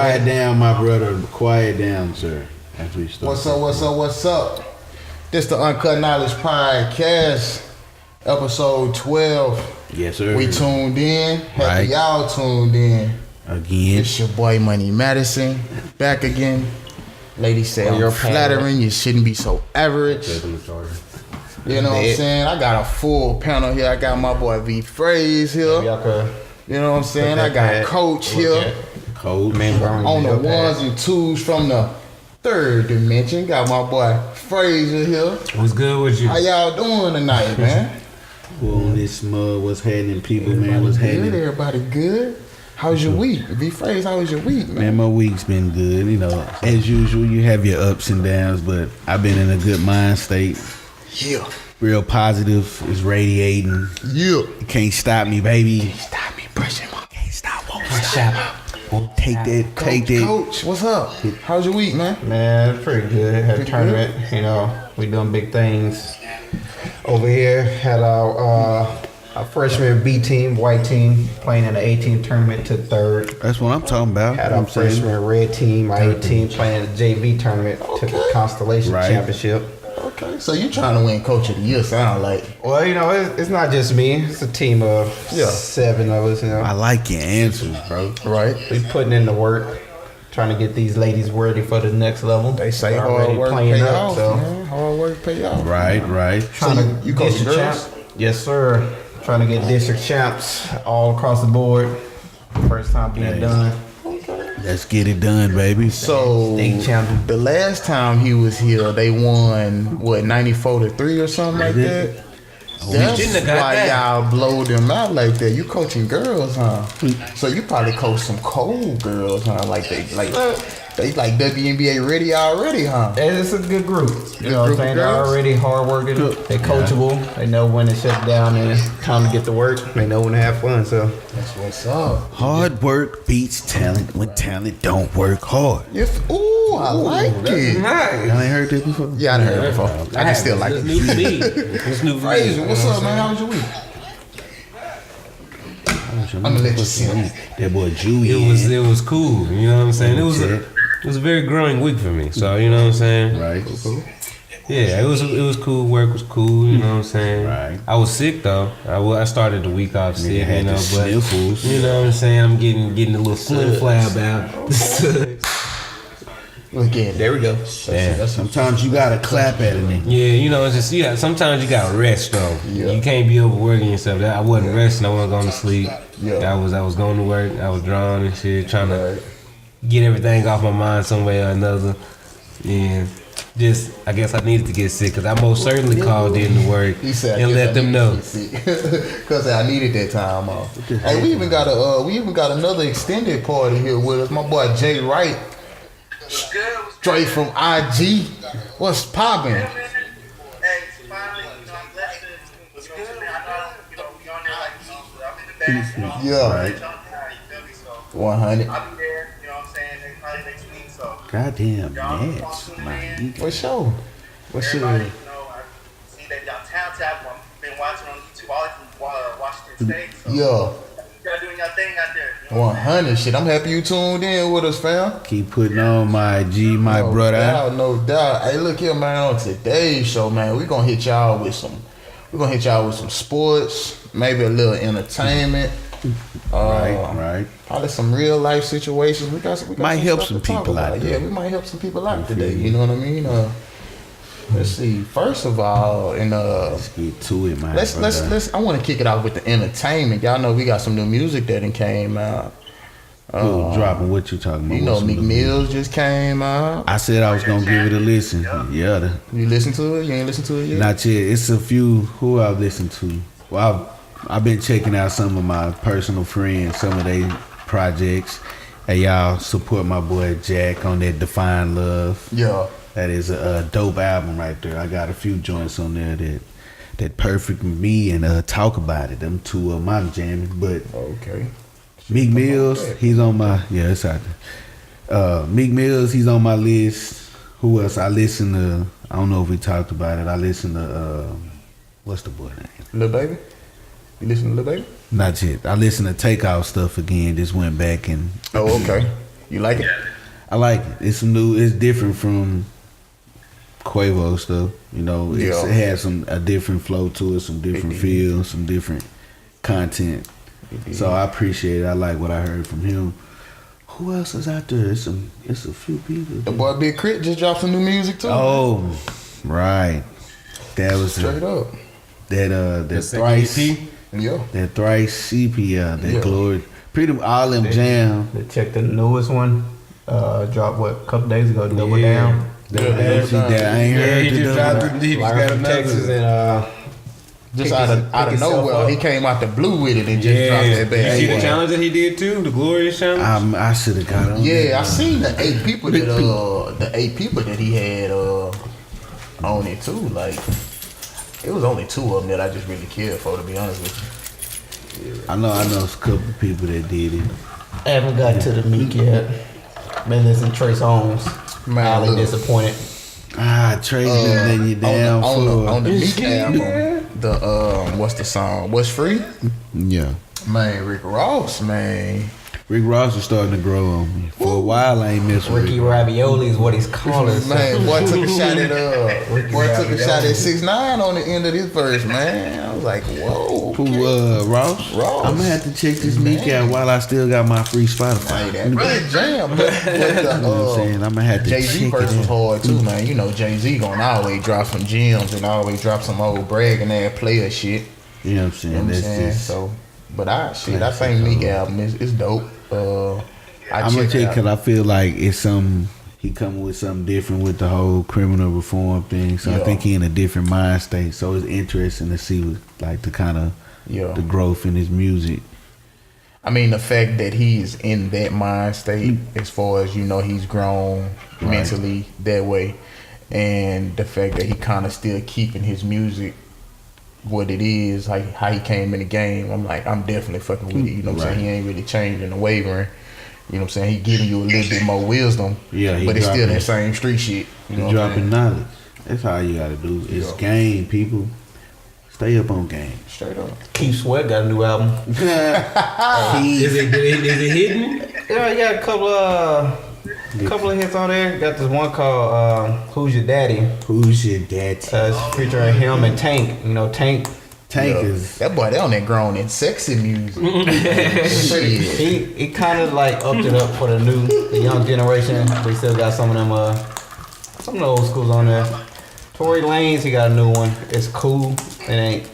Quiet down, my brother. Quiet down, sir. As we start. What's up? This the Uncut Knowledge Podcast, episode 12. Yes, sir. We tuned in. Happy y'all tuned in. Again. It's your boy Money Madison. Back again. Ladies say I'm flattering. You shouldn't be so average. You know what I'm saying? I got a full panel here. I got my boy V.Frase here. You know what I'm saying? I got Coach here. Cold man on the ones and twos from the third dimension. Got my boy Frazia here. What's good with you? How y'all doing tonight, man? Well, this mud, what's happening, people, man? What's happening? Everybody good? How's your week? V.Frase, how was your week, man? Man, my week's been good. You know, as usual, you have your ups and downs, but I've been in a good mind state. Yeah. Real positive. Is radiating. Yeah. You can't stop me, baby. Can't stop me, pushing my. Can't stop, won't stop. Take that. Coach, what's up? How's your week, man? Man, pretty good. Had a tournament. You know, we doing big things over here. Had our freshman B team, white team, playing in the 18 tournament, took third. That's what I'm talking about. Had our freshman red team, my 18 playing in the JV tournament, took a Constellation Championship. Okay, so you trying to win Coach of the Year, sound like. Well, you know, it's not just me. It's a team of 7 of us, you know. I like your answers, bro. Right. We putting in the work, trying to get these ladies ready for the next level. They say hard work pay off, man. Hard work pay off. Right. Trying to you coach girls? Yes, sir. Trying to get district champs all across the board. First time being done. Let's get it done, baby. So the last time he was here, they won 94-3 or something like that. That's why y'all blow them out like that. You coaching girls, huh? So you probably coach some cold girls, huh? Like they WNBA ready already, huh? It's a good group. You know what I'm saying? They're already hard working. They're coachable. They know when to shut down and time to get to work. They know when to have fun. So that's what's up. Hard work beats talent when talent don't work hard. I like it. Nice. Y'all ain't heard that before? Yeah, I done heard it before. I just still like it. It's new for me. What's up, man? How was your week? I'm gonna let you see him. That boy Jewy. It was cool. You know what I'm saying? It was a very growing week for me. So you know what I'm saying? Right. Cool. Yeah, it was cool. Work was cool. You know what I'm saying? Right. I was sick though. I started the week off sick. Had you know, sniffles. You know what I'm saying? I'm getting a little flim flab out. Look at it. There we go. Yeah. Sometimes you gotta clap at it. Yeah, you know, it's just sometimes you gotta rest though. Yeah. You can't be overworking yourself. I wasn't resting. I wasn't going to sleep. Yeah. I was going to work. I was drawing and shit, trying to get everything off my mind some way or another. And just, I guess I needed to get sick because I most certainly called in to work and let them know. Because I needed that time off. Hey, we even got another extended party here with us. My boy J.Wright. Straight from IG. What's poppin'? Hey, finally, I'm blessed to, I know, we on there like I'm in the back, Yeah. Right. 100. I'll be there, you know what I'm saying, probably next week, so. Goddamn Nets, man. For sure. Everybody, you know, I see that y'all talented. I've been watching on YouTube all from Washington State, so. Yeah. Y'all doing y'all thing out there. You know 100 shit. I'm happy you tuned in with us, fam. Keep putting on my G, my brother. No doubt. Hey, look here, man. On today's show, man, we're gonna hit y'all with some sports, maybe a little entertainment. Right. Probably some real life situations. We got might help stuff some to talk people about. out there. Yeah, we might help some people out today. You know what I mean? Let's see. First of all, let's get to it, man. Let's. I want to kick it off with the entertainment. Y'all know we got some new music that came out. Dropping what you talking about? You know, Meek Mills just came out. I said I was gonna give it a listen. Yeah. You listen to it? You ain't listen to it yet? Not yet. It's a few who I've listened to. Well, I've been checking out some of my personal friends, some of their projects. Hey, y'all support my boy Jack on that Define Love. Yeah. That is a dope album right there. I got a few joints on there that Perfect Me and Talk About It. Them two of my jamming. But okay. Meek Mills, he's on my it's out there. Meek Mills, he's on my list. Who else? I listen to. I don't know if we talked about it. I listen to what's the boy name? Lil Baby. You listen to Lil Baby? Not yet. I listened to Takeout stuff again. Just went back and. Oh, okay. You like it? I like it. It's new. It's different from Quavo stuff. You know, it has a different flow to it, some different feels, some different content. So I appreciate it. I like what I heard from him. Who else is out there? It's a few people. The boy Big Crit just dropped some new music too. Oh, right. That was straight up. That thrice. Yeah. That thrice CP. That glory. Pretty all them jam. Check the newest one. Dropped a couple days ago. Double Down. I ain't heard he just dropped. He just got from Texas and just out of nowhere, he came out the blue with it and just dropped that bad. You see the challenge that he did too, the Glorious challenge. I should have got on. Yeah, I seen the 8 people that he had on it too. Like it was only 2 of them that I just really cared for, to be honest with you. I know a couple of people that did it. I haven't got to the Meek yet. Been listening to Trey Songz. Highly disappointed. Trey's been letting you down on the Meek album. The what's the song? What's Free? Yeah. Man, Rick Ross, man. Rick Ross is starting to grow on me. For a while, I ain't messing with Ricky Ravioli is what he's calling. Man, boy took a shot at 6ix9ine on the end of this verse, man. I was like, whoa. Who, Ross? Ross. I'm gonna have to check this Meek out while I still got my free Spotify. That really jam. But you know what I'm saying? I'm gonna have to Jay-Z check verse it was out. hard too, man. You know, Jay-Z gonna always drop some gems and always drop some old bragging ass player shit. You know what I'm saying? You know what I'm saying? So, but I think Meek album is dope. I'm gonna check because I feel like it's he coming with something different with the whole criminal reform thing. So I think he in a different mind state. So it's interesting to see like the kind of the growth in his music. I mean, the fact that he's in that mind state, as far as he's grown mentally that way, and the fact that he kind of still keeping his music what it is, like how he came in the game. I'm definitely fucking with it. You know what I'm saying? He ain't really changing or wavering. You know what I'm saying? He giving you a little bit more wisdom. Yeah, but it's still that same street shit. You know, dropping knowledge. That's all you gotta do. It's game, people. Stay up on game. Straight up. Keith Sweat got a new album. Is it hidden? Yeah, he got a couple of hits on there. Got this one called "Who's Your Daddy?" Who's your daddy? It's featuring him and Tank. You know, Tank is that boy. They on that grown and sexy music. He kind of like upped it up for the young generation. But he still got some of the old schools on there. Tory Lanez, he got a new one. It's cool. It ain't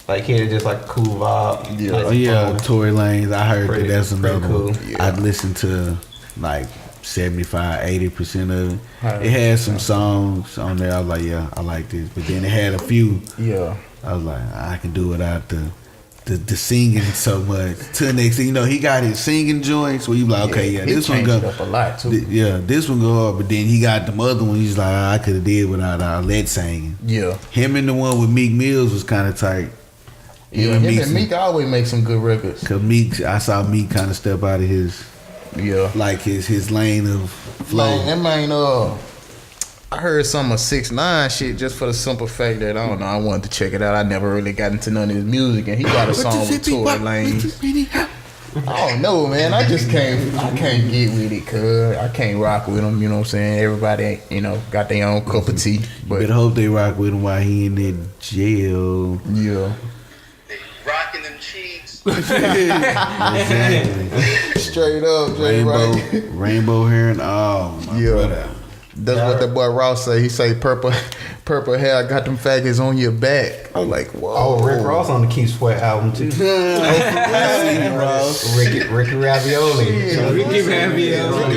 like here, just like a cool vibe. Yeah, Tory Lanez. I heard that's another cool. one. Yeah. I listened to like 75-80% of it. It had some songs on there. I was like, yeah, I like this. But then it had a few. Yeah. I was like, I can do without the singing so much. To the next thing, he got his singing joints where you like, okay, this one go up a lot too. This one go hard. But then he got the other one. He's like, I could have did without lead singing. Yeah. Him and the one with Meek Mills was kind of tight. Yeah, him and Meek always make some good records. Cause I saw Meek kind of step out of his his lane of flow. Man, that man, I heard some of 6ix9ine shit just for the simple fact that I don't know. I wanted to check it out. I never really got into none of his music, and he got a song with Tory Lanez. I don't know, man. I can't get with it, cuz I can't rock with him. You know what I'm saying? Everybody, got their own cup of tea. But better hope they rock with him while he in that jail. Yeah. Rocking them cheeks. Exactly. Straight up, J.Wright. Rainbow hair and all. My brother. That's what that boy Ross say. He say purple hair got them faggots on your back. I was like, whoa. Oh, Rick Ross on the Keith Sweat album too. Ricky Ravioli. Yeah, Ricky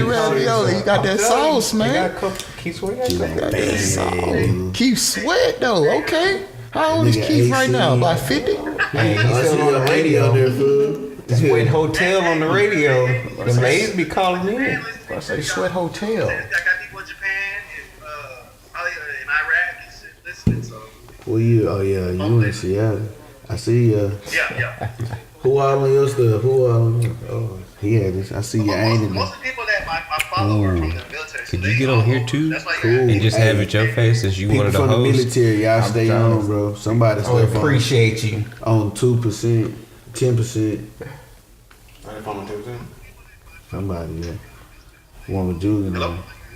Ravioli. He got that sauce, man. Keith Sweat got that sauce. Keith Sweat though. Okay. How old is Keith right now? About 50? Hey, he's still on the radio. Sweat Hotel on the radio. The ladies be calling in. I say Sweat Hotel. I got people in Japan and Iraq listening. So. Well, you in Seattle. I see you. Yeah. Who all on your stuff? Oh, he had this. I see you ain't in Most of the people that I follow are from the military. Could you get on here too? Cool. And just have it your face since you wanted to from host? the military, y'all stay on, bro. Somebody I appreciate you. On 2%, 10%. Somebody, yeah. One with Julian.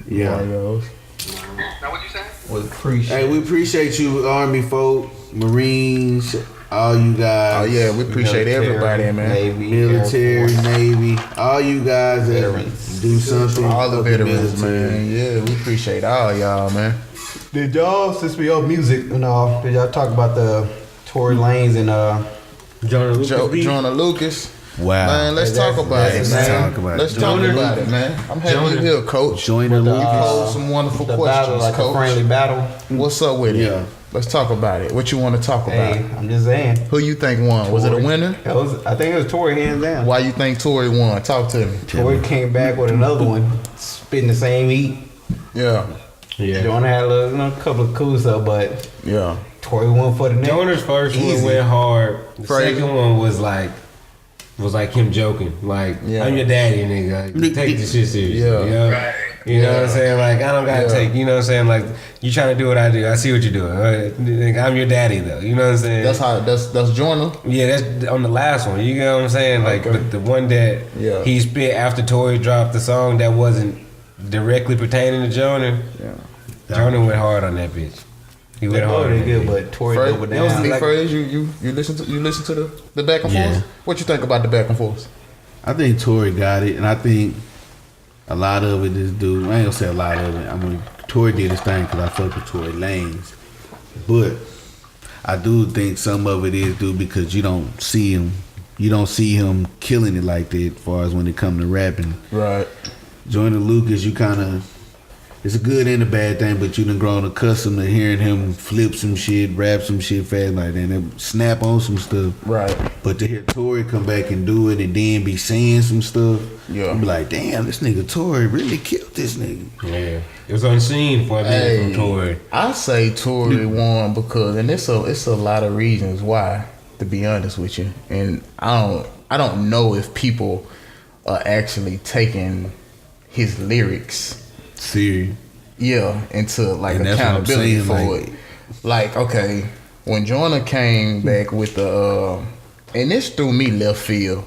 Yeah. Now what you saying? Was appreciate. Hey, we appreciate you, Army folk, Marines, all you guys. Oh yeah, we appreciate everybody, man. Navy, Military, Navy, all you guys that Veterans. do something. All the for veterans, military. man. Yeah, we appreciate all y'all, man. Did y'all, since we on music and all, did y'all talk about the Tory Lanez and Joyner Lucas. Joyner Lucas. Wow. Man, let's talk about it, Let's man. talk about it. Let's talk about it, man. I'm happy you here, Coach. Joyner You Lucas. posed some wonderful the questions, battle, like a Coach. friendly battle? What's up with it? Yeah. Let's talk about it. What you want to talk about? Hey, I'm just saying. Who you think won? Was it a winner? I think it was Tory hands down. Why you think Tory won? Talk to me. Tory came back with another one, spitting the same heat. Yeah. Yeah. Joyner had a couple of cool stuff, but Yeah. Tory won for the next. Joyner's first Easy. one went hard. The Frazia. second one was like him joking. Like, Yeah. I'm your daddy, nigga. Like, take this shit serious. Yeah. You know? Right. You know what I'm saying? Like, I don't gotta Yeah. take, you know what I'm saying? Like, you trying to do what I do. I see what you're doing. Like, I'm your daddy, though. You know what I'm saying? That's Joyner. Yeah, that's on the last one. You know what I'm saying? Like, Okay. but the one that Yeah. he spit after Tory dropped the song that wasn't directly pertaining to Joyner, Yeah. Joyner went hard on that bitch. He went hard. Tory on did that good, bitch. but Tory Phrase, doubled that was down. the phrase. You listen to the back and Yeah. forth. What you think about the back and forth? I think Tory got it, and I think a lot of it is due. I ain't gonna say a lot of it. I mean, Tory did his thing because I fuck with Tory Lanez, but I do think some of it is due because you don't see him. You don't see him killing it like that. As far as when it come to rapping, Right. Joyner Lucas, you kind of. It's a good and a bad thing, but you done grown accustomed to hearing him flip some shit, rap some shit fast like that, and snap on some stuff. Right. But to hear Tory come back and do it and then be saying some stuff, Yeah. you be like, damn, this nigga Tory really killed this nigga. Yeah. It was unseen for a minute from Tory. I say Tory won because, and it's a lot of reasons why. To be honest with you, and I don't know if people are actually taking his lyrics, Serious. yeah, into like And that's what I'm accountability saying, for like- it. Like, okay, when Joyner came back with the, and this threw me left field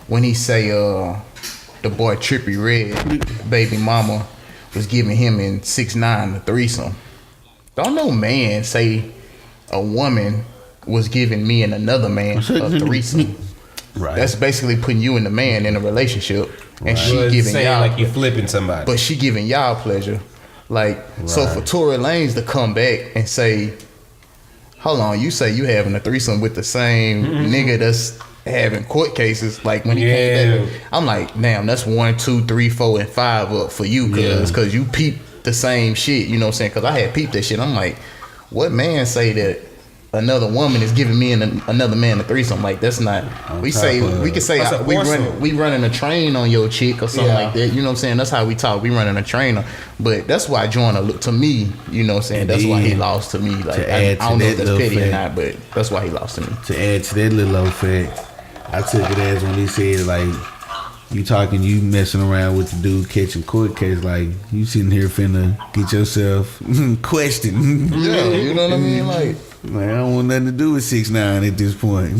when he say the boy Trippie Redd, baby mama, was giving him in 6ix9ine a threesome. Don't no man say a woman was giving me and another man a threesome. Right. That's basically putting you and the man in a relationship, and she Well, it's giving saying y'all, like you flipping somebody. but she giving y'all pleasure. Like, so for Tory Lanez to come back and say, hold on, you say you having a threesome with the same nigga that's having court cases, like when he came back, I'm like, damn, that's 1, 2, 3, 4, and 5 up for you, cause you peeped the same shit, you know what I'm saying? Cause I had peeped that shit. I'm like, what man say that another woman is giving me and another man a threesome? Like, that's not. We can say That's a foursome. we running a train on your chick or something like that. You know what I'm saying? That's how we talk. We running a train on. But that's why Joyner looked to me. You know what I'm saying? That's why he lost to me. Like, To I add don't to know if that that's little petty or fact. not, but that's why he lost to me. To add to that little old fact, I took it as when he said, like, you messing around with the dude catching court case, like, you sitting here finna get yourself questioned. Yeah, you know what I mean? Like, I don't want nothing to do with 6ix9ine at this point.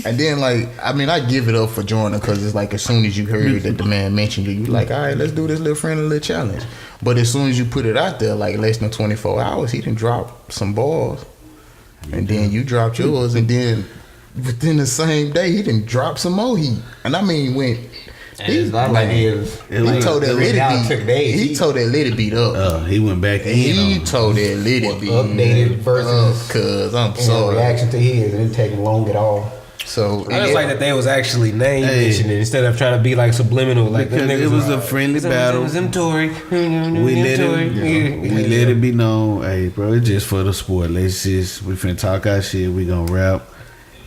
and then, like, I mean, I give it up for Joyner because it's like as soon as you heard that the man mentioned you, you like, all right, let's do this little friendly little challenge. But as soon as you put it out there, like less than 24 hours, he done dropped some balls. And then you dropped yours, and then within the same day, he done dropped some more heat. And I mean, It's not like he was. he told that Little beat. He told that Little beat up. He went back in He on told that Little beat updated versus cause I'm and sorry. reaction to his. It didn't take him long at all. So I just like that they was actually name mentioning instead of trying to be like subliminal. Like because them niggas it was a friendly battle. It was them Tory. We let it be known, hey bro, it's just for the sport. We finna talk our shit, we gonna rap,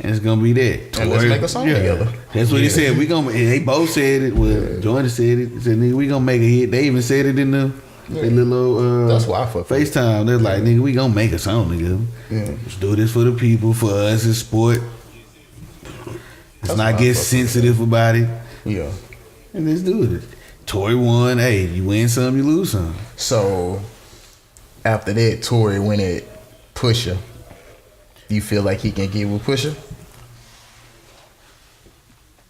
and it's gonna be that. And let's make a song together. That's what he said. We gonna, and they both said it. Well, Joyner said it. He said, nigga, we gonna make a hit. They even said it in the little That's why I fuck with it. FaceTime. They're like, nigga, we gonna make a song, nigga. Let's do this for the people, for us, it's sport. Let's not get sensitive about it. Yeah. And let's do it. Tory won. Hey, you win some, you lose some. So after that, Tory went at Pusha. Do you feel like he can get with Pusha?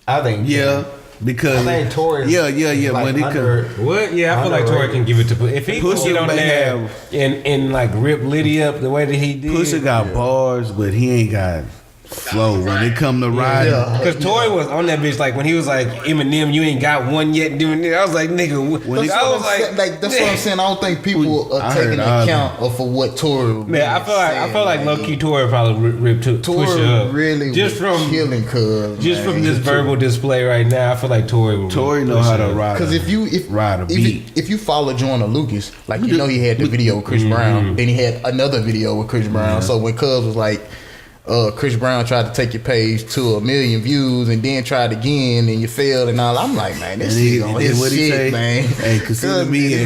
I think Yeah. because I think Tory. Yeah. Like When it under, comes, What? Yeah, I feel like Tory can give it to if he Pusha get on may there have- and like rip Liddy up the way that he did. Pusha got bars, but he ain't got flow when it come to riding. Because Tory was on that bitch like when he was like Eminem, you ain't got one yet doing it. I was like, nigga, I was like, that's what I'm saying. I don't think people are taking account of for what Tory. Man, I feel like low key Tory probably ripped Pusha up. Really just from killing, from this verbal display right now. I feel like Tory know how to ride. Because ride a beat. If you follow Joyner Lucas, like you know he had the video with Chris Brown, then he had another video with Chris Brown. So when Cuz was like, Chris Brown tried to take your page to 1 million views and then tried again and you failed and all. I'm like, man, this shit on his shit, man. Hey, consider me as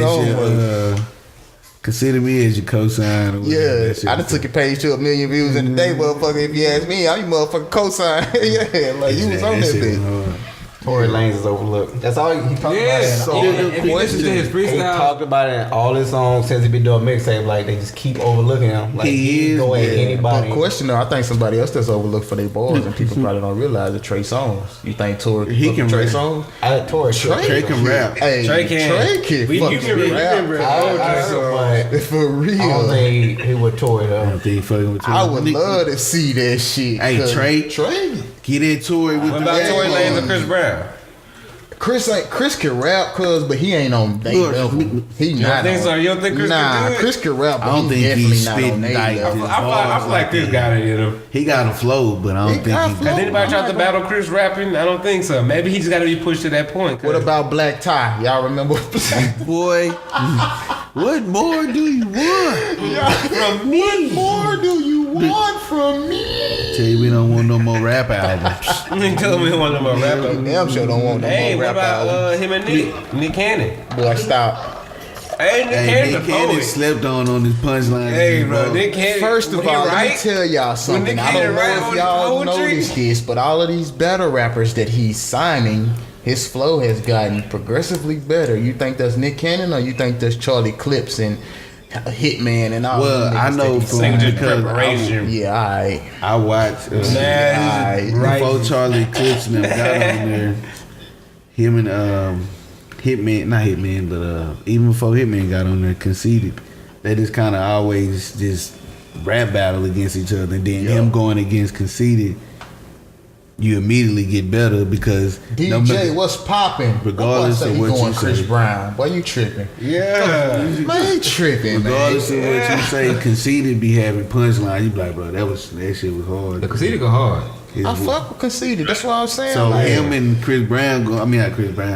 your cosign. Or yeah, I done took your page to 1 million views in a day, motherfucker. If you ask me, I'm your motherfucking cosign. Yeah, like you was on that bitch. Tory Lanez is overlooked. That's all he talked about. So if you listen to his freestyle, he talked about it in all his songs since he been doing mixtape. Like they just keep overlooking him. Like he is. Go at anybody. But question though, I think somebody else that's overlooked for their bars and people probably don't realize the Trey Songz. You think Tory can Trey rap. Songz? Trey can rap. Hey, Trey can fucking rap. For real. I don't think he would Tory I though. don't think he fucking with Tory. I would love to see that shit. Hey, Trey, get that Tory with what about Tory Lanez and Chris Brown? Chris can rap, but he ain't on they level. He not. You don't think Chris can do it? Chris can rap, but I don't he think definitely he's not on spitting they like level. this. I feel like this got it in him. He got a flow, but I don't think he Has anybody tried to battle Chris rapping? I don't think so. Maybe he just got to be pushed to that point. What about Black Tie? Y'all remember? Boy, what more do you want from me? What more do you want from me? Tell you we don't want no more rap albums. Tell me we want no more rap albums. Damn sure don't want no Hey, more what rap albums. about him and Nick Cannon? Boy, stop. Hey, Nick Nick Cannon Cannon slept on his punchline. Hey, bro, Nick Cannon. First of all, let me tell y'all something. I don't know if y'all noticed this, but all of these battle rappers that he's signing, his flow has gotten progressively better. You think that's Nick Cannon or you think that's Charlie Clips and Hitman and all? Well, I know from because I watched before Charlie Clips and them got on there. Him and Hitman, not Hitman, but even before Hitman got on there, Conceited. They just kind of always just rap battle against each other, and then him going against Conceited, you immediately get better because DJ, what's popping? Regardless of what you say, Chris Brown, why you tripping? Yeah, man, tripping. Regardless of what you say, Conceited be having punchline. You be like, bro, that shit was hard. The Conceited go hard. I fuck with Conceited. That's what I'm saying. So him and Chris Brown,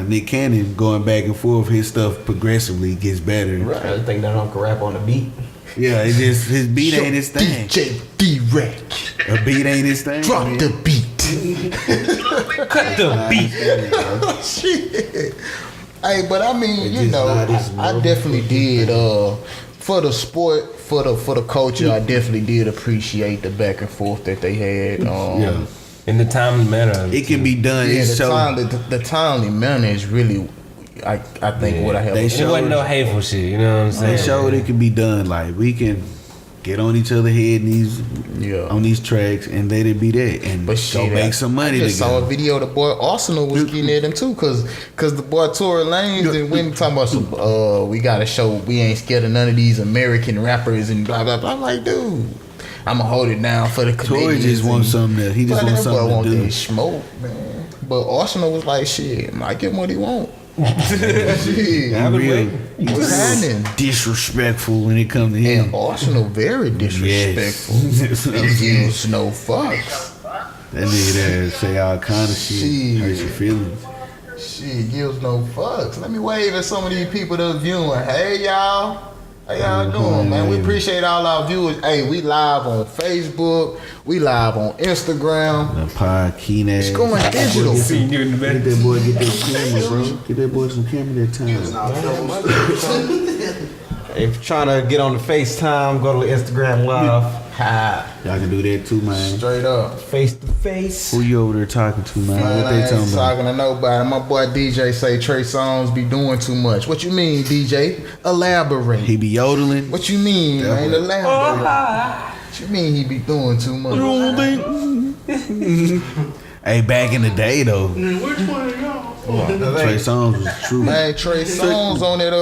Nick Cannon going back and forth. His stuff progressively gets better. Right. I think that can rap on the beat. Yeah, it's just his beat ain't his thing. DJ D-Rack. A beat ain't his thing. Drop the beat. Cut the beat. Shit. Hey, but I mean, you know, I definitely did. For the sport, for the culture, I definitely did appreciate the back and forth that they had. In the timely manner, it can be done. Yeah, the timely manner is really, I think what I have. It wasn't no hateful shit. You know what I'm saying? They showed it can be done. Like we can get on each other's head on these tracks and let it be that and go make some money. I just saw a video the boy Arsenal was getting at him too, cause the boy Tory Lanez and when talking about some we gotta show we ain't scared of none of these American rappers and blah blah blah. I'm like, dude, I'ma hold it down for the Canadians. Tory just wants something that he just wants something to do. That smoke, man. But Arsenal was like, shit, I get what he want. Shit, what's happening? Disrespectful when it comes to him. And Arsenal very disrespectful. He gives no fucks. That nigga there say all kind of shit. Hurt your feelings. Shit, gives no fucks. Let me wave at some of these people that's viewing. Hey y'all. How y'all doing, man? We appreciate all our viewers. Hey, we live on Facebook. We live on Instagram. The podcast. It's going digital. Get that boy, get that camera, bro. Get that boy some camera that time. If you're trying to get on the FaceTime, go to Instagram Live. Y'all can do that too, man. Straight up. Face to face. Who you over there talking to, man? What they talking about? Talking to nobody. My boy DJ say Trey Songz be doing too much. What you mean, DJ? Elaborate. He be yodeling. What you mean, man? Elaborate. What you mean he be doing too much? Hey, back in the day though. Which one of y'all? Trey Songz was true. Man, Trey Songz on that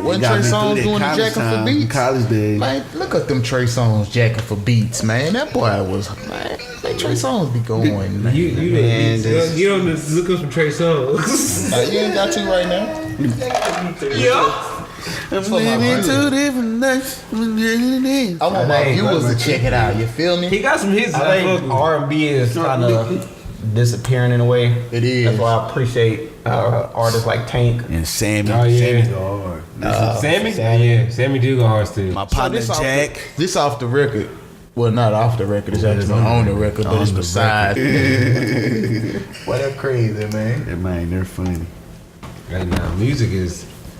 when Trey Songz doing the jacking for beats. College days. Man, look at them Trey Songz jacking for beats, man. That boy was Trey Songz be going, man. You don't look up some Trey Songz. You ain't got to right now. Yeah. I'm living two different nights. I want my viewers to check it out. You feel me? He got some hits. I think R&B is kind of disappearing in a way. It is. That's why I appreciate artists like Tank. And Sammy. Oh, yeah. Sammy go hard. Sammy? Yeah, Sammy do go hard still. My partner Jack. This off the record. Well, not off the record. It's actually on the record, but it's beside. What that crazy, man. That man, they're funny. Right now, music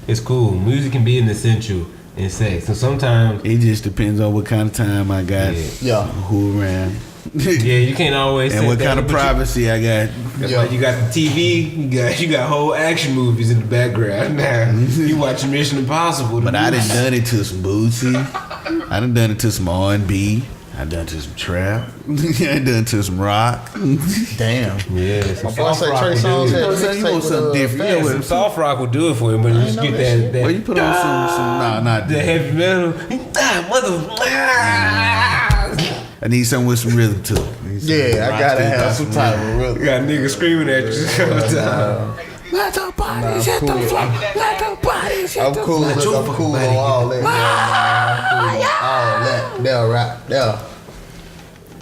it's cool. Music can be an essential in sex. So sometimes it just depends on what kind of time I got. Yeah. Who around. Yeah, you can't always. And what kind of privacy I got. That's why you got the TV. You got whole action movies in the background. Now you watching Mission Impossible. But I done it to some Bootsy. I done it to some R&B. I done it to some trap. I done it to some rock. Damn. Yeah. My boss say Trey Songz had You want something different. Yeah, some soft rock will do it for you, but you just get that. Well, you put on some not the heavy metal. I need something with some rhythm to it. Yeah, I gotta have some type of rhythm. You got niggas screaming at you all the time. Let the body hit the floor. Let the body hit the floor. I'm cool on all that. All that. There, right there.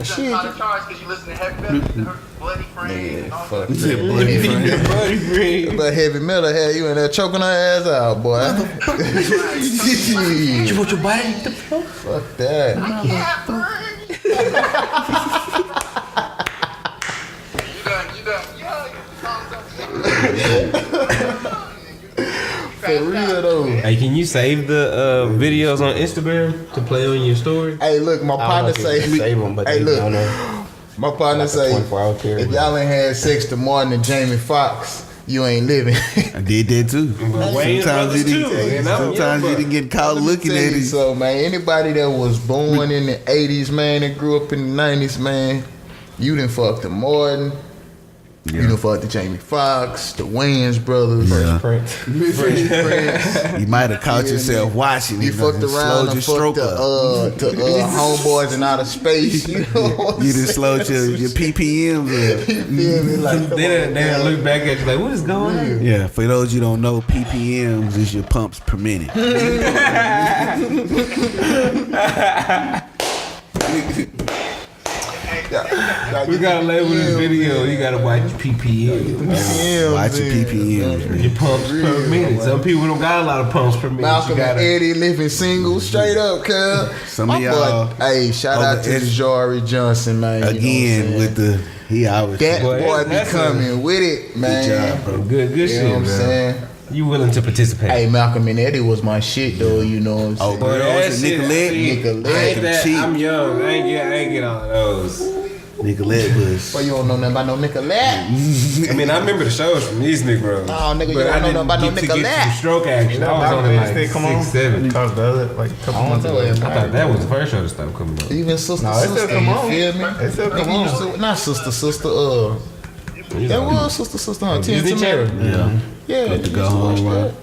Shit. Because you listen to heavy metal, Bloody Frame, and all that. Bloody Frame. But heavy metal had you in there choking her ass out, boy. You want your body hit the floor? Fuck that. For real though. Hey, can you save the videos on Instagram to play on your story? Hey, look, my partner say. Save them, but Hey, look. don't know. My partner say, 24-hour period. if y'all ain't had sex to Martin and Jamie Foxx, you ain't living. I did that too. Sometimes you didn't get caught looking at it. So, man, anybody that was born in the 80s, man, and grew up in the 90s, man, you done fucked the Martin. Yeah. You done fucked the Jamie Foxx, the Wayans brothers. Yeah. Fresh Prince. You might have caught yourself watching You it. fucked around and fucked the homeboys in outer space. You know what I'm You done slowed your PPMs up. You feel me? Like, They look back at you like, what is going on? Yeah, for those you don't know, PPMs is your pumps per minute. We gotta label this video. You gotta watch your PPM. Watch your PPMs. Your pumps per minute. Some people don't got a lot of pumps per minute. Malcolm and Eddie living single, straight up, cuz. Some of y'all. Hey, shout out to J.Wright Johnson, man. Again, with the he always. That boy be coming with it, man. Good job, bro. Good You shit, know what I'm man. saying? You willing to participate? Hey, Malcolm and Eddie was my shit, though. You know what I'm saying? Oh, girls and Nicolette. I'm young. I ain't get all those. Nicolette was. Well, you don't know nothing about no Nicolette. I mean, I remember the shows from these Negroes. Oh, nigga, you don't know nothing about no Nicolette. Stroke action. I was only like 6, 7. Talked the other like a couple months ago. I thought that was the first show to stop coming up. Even sister, No, it still come you on. feel me? It still come Nigga used on. to- Not sister, that was sister, huh? Tia Disney Tamara. Yeah. Yeah, Got to go home, right?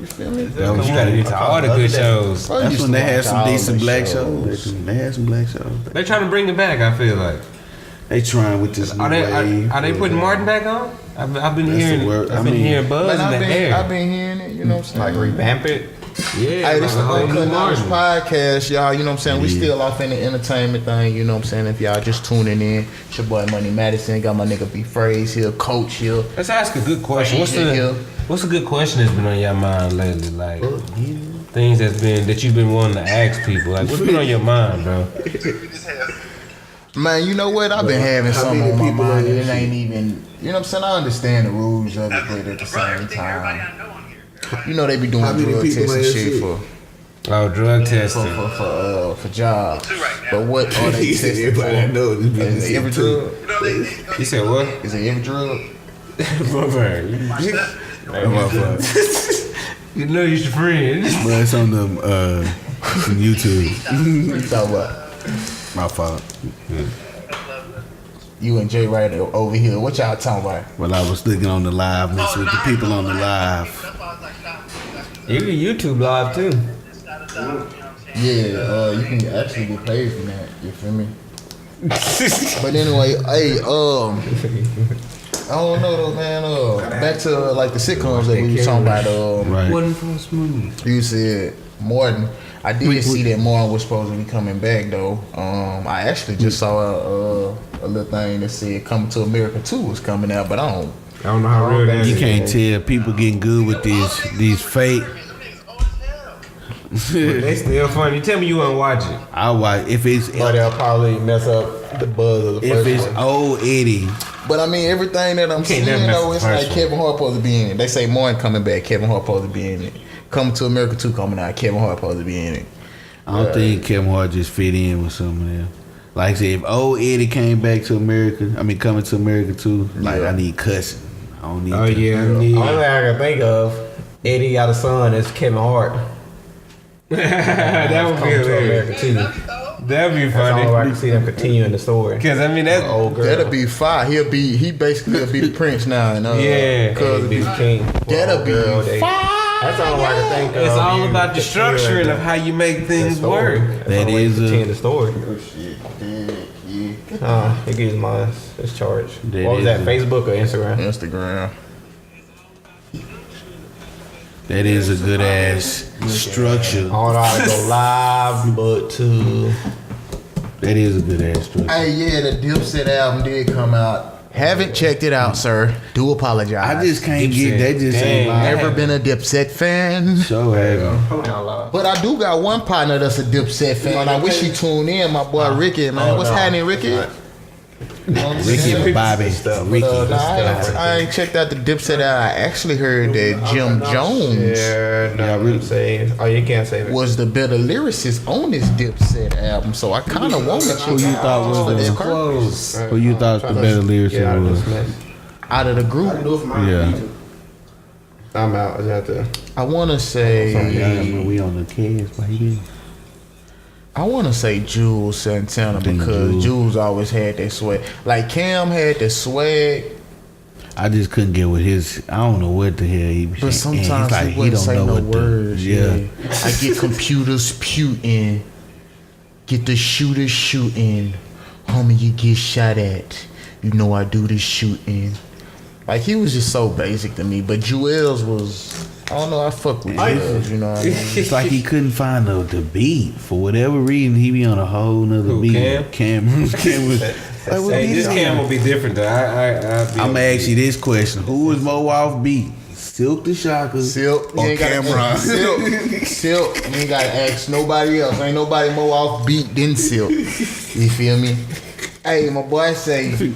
you feel me? You gotta get to all the good shows. I That's used when to they had watch some all decent them black shows. shows. They had some black shows. They trying to bring it back. I feel like. They trying with this new Are wave. they putting Martin back on? I've been That's hearing. the word. I've been hearing buzz Man, in the air. I've been hearing it, you know what I'm saying? Like revamp it. Yeah, Hey, this is the whole new Uncut Knowledge Martin. Podcast, y'all. You know what I'm saying? We still off in the entertainment thing. You know what I'm saying? If y'all just tuning in, it's your boy Money Madison. Got my nigga V.Frase here, Coach here. Let's ask a good question. What's a good question that's been on your mind lately? Like things that you've been wanting to ask people. Like what's been on your mind, bro? Man, you know what? I've been having something on my mind and it ain't even, you know what I'm saying? I understand the rules of it, but at the same time, you know they be doing drug tests and shit for Drug testing. for jobs. But what are they testing for? Is it every drug? You said what? Is it every drug? You know you're your friend. But it's on the YouTube. You talking about? My fault. You and J.Wright over here. What y'all talking about? Well, I was looking on the live, messing with the people on the live. You can YouTube live too. Yeah, you can actually get paid from that. You feel me? But anyway, hey, I don't know though, man. Back to like the sitcoms that we were talking about. Right. Wasn't for smooth. You said Martin. I did see that Martin was supposed to be coming back though. I actually just saw a little thing that said "Coming to America 2" was coming out, but I don't know how real that is. You can't tell. People getting good with these fake. They still funny. Tell me you won't watch it. I'll watch if it's. But they'll probably mess up the buzz of the if first it's one. old Eddie. But I mean, everything that I'm seeing though, it's like Kevin Hart supposed to be in it. They say Martin coming back, Kevin Hart supposed to be in it. Coming to America 2 coming out, Kevin Hart supposed to be in it. I don't think Kevin Hart just fit in with some of them. Like I said, if old Eddie came back to America, Coming to America too, like I need cussing. I don't need. Oh yeah, Only thing I can think of, Eddie got a son. Is Kevin Hart. That would be hilarious. That'd be That's funny. all I can see them continuing the story. Cause I mean that's old girl. That'll be fire. He basically will be the prince now. And, Yeah. cause Be the king. that'll be fire. That's all I can think of. it's all You about the structuring of how you make things work. That is the story. Oh shit. It gives mine its charge. That What was that? is Facebook or Instagram? Instagram. That is a good ass structure. I don't know how to go live, but to That is a good ass structure. Hey, yeah, the Dipset album did come out. Haven't checked it out, sir. Do apologize. I just can't get that. Just ain't my Never been a Dipset fan. so heavy. But I do got one partner that's a Dipset fan. I wish he tuned in, my boy Ricky, man. What's happening, Ricky? Ricky and Bobby. Ricky. I ain't checked out the Dipset out. I actually heard that Jim Jones you can't save it. was the better lyricist on this Dipset album, so I kind of want to check Who you out thought was this the purpose. Who you thought the better lyricist was? Out of the group. Yeah. I'm out. I have to. I want to say We on the kids, but he didn't. I want to say Jules Santana because Jules always had that swag. Like Cam had the swag. I just couldn't get with his. I don't know what the hell he was saying. But sometimes like, he wouldn't say no words. Yeah. I get computers puting. Get the shooters shooting. Homie, you get shot at. You know I do the shooting. Like, he was just so basic to me. But Jewels was... I don't know, I fuck with Jewels, you know what I mean? It's like he couldn't find the beat. For whatever reason, he be on a whole nother beat. Cam was... Like, what Hey, beat this is Cam on? will be different though. I'm gonna ask you this question: who was more off beat, Silk the Shocker, Silk, you or ain't gotta- Cameron? Silk, you ain't gotta ask nobody else. Ain't nobody more off beat than Silk. You feel me? Hey, my boy say,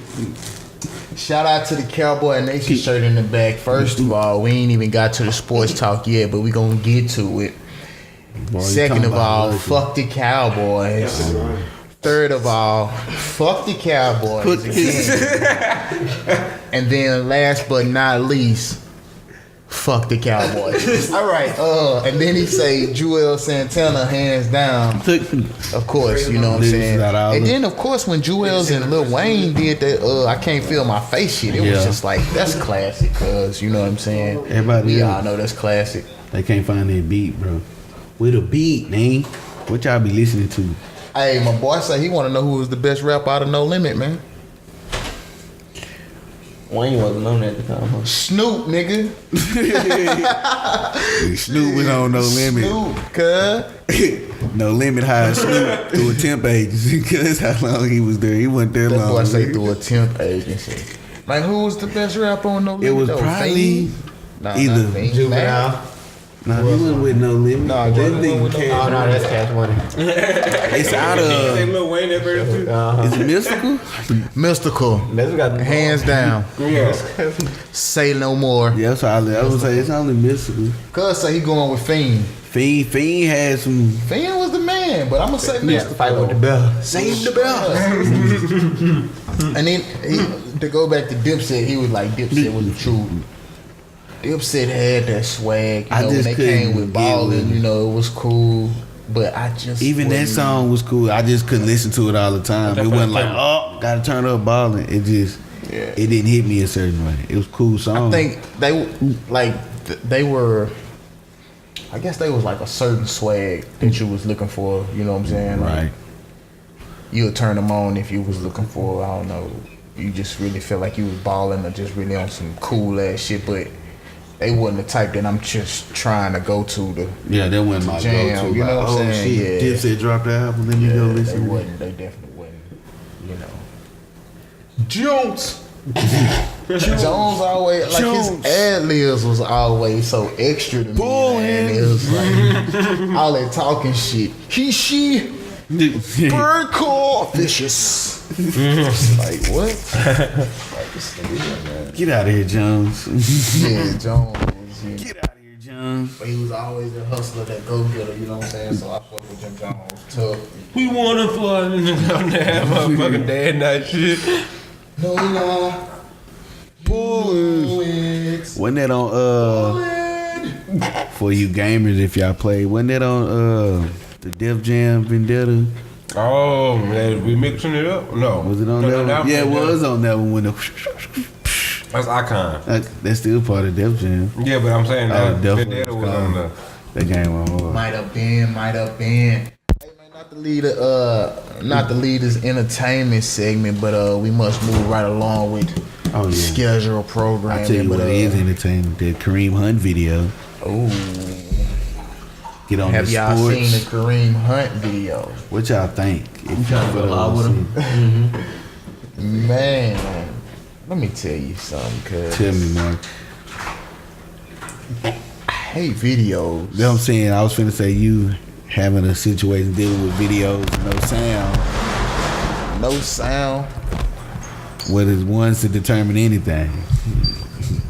shout out to the Cowboy Nation shirt in the back. First of all, we ain't even got to the sports talk yet, but we gonna get to it. Boy, you Second talking of about all, lucky. fuck the Cowboys. Third of all, fuck the Cowboys. And then last but not least, fuck the Cowboys. All right, and then he say Joel Santana hands down. Of course, you know what I'm saying. And then of course when Joel's and Lil Wayne did that I Can't Feel My Face shit, it was just like, that's classic, cuz you know what I'm saying. We all know that's classic. They can't find that beat, bro. With a beat, man. What y'all be listening to? Hey, my boy say he want to know who was the best rapper out of No Limit, man. Wayne wasn't known at the time, huh? Snoop, nigga. Snoop was on No Limit. Snoop, cuz. No Limit hired Snoop through a temp agency because how long he was there. He wasn't there That long. boy say through a temp agency. Like, who was the best rapper on No Limit? It was though? probably Fiend? either not Fiend. Juvenile. No, he wasn't with No Limit. Nah, that Juvenile thing with No came. Oh no, that's Cash Money. It's out of. Lil Wayne that version too. Is it Mystical? Mystical. Let's got Hands down. Say no more. Yeah, that's all I would say. It's only Mystical. Cuz say he going with Fiend. Fiend had some. Fiend was the man, but I'm gonna say Mystical. fight with the bell. Save the bell. And then to go back to Dipset, he was like, Dipset was the truth. Dipset had that swag. You I know, when just they couldn't came with get Ballin', with it. you know, it was cool. But I just even that song was cool. I just couldn't listen to it all the time. It wasn't like, oh, gotta turn up balling. It just it didn't hit me a certain way. It was a cool song. I think they were. I guess they was like a certain swag that you was looking for. You know what I'm saying? Like, right. You would turn them on if you was looking for, I don't know, you just really feel like you was balling or just really on some cool ass shit, but they wasn't the type that I'm just trying to go to the that wasn't my jam, go-to. you know what I'm saying? Shit. Dipset dropped the album, then you go listen. They definitely wasn't, you know. Jones always, like his ad-libs was always so extra to me, man. It was like, all that talking shit. She. Bird call vicious. Like what? Get out of here, Jones. Yeah, Jones. Get out of here, Jones. But he was always a hustler, that go-getter. You know what I'm saying? So I fuck with Jim Jones. Tough. We wanna fly in the motherfucking dad night shit. No, bullets. Wasn't that on for you gamers if y'all played? Wasn't that on the Def Jam Vendetta? Oh man, we mixing it up? No. Was it on that one? Yeah, it was on that one when the that's Icon. That's still part of Def Jam. Yeah, but I'm saying that Vendetta was on the that game on. Might have been. Hey man, not to lead this entertainment segment, but we must move right along with schedule programming. I tell you what is entertainment. That Kareem Hunt video. Oh. Get on Have the y'all sports. seen the Kareem Hunt video? What y'all think? I'm trying to go live with him. Man, let me tell you something, cuz. Tell me, man. I hate videos. You know what I'm saying? I was finna say you having a situation dealing with videos, no sound. No sound. What is ones to determine anything?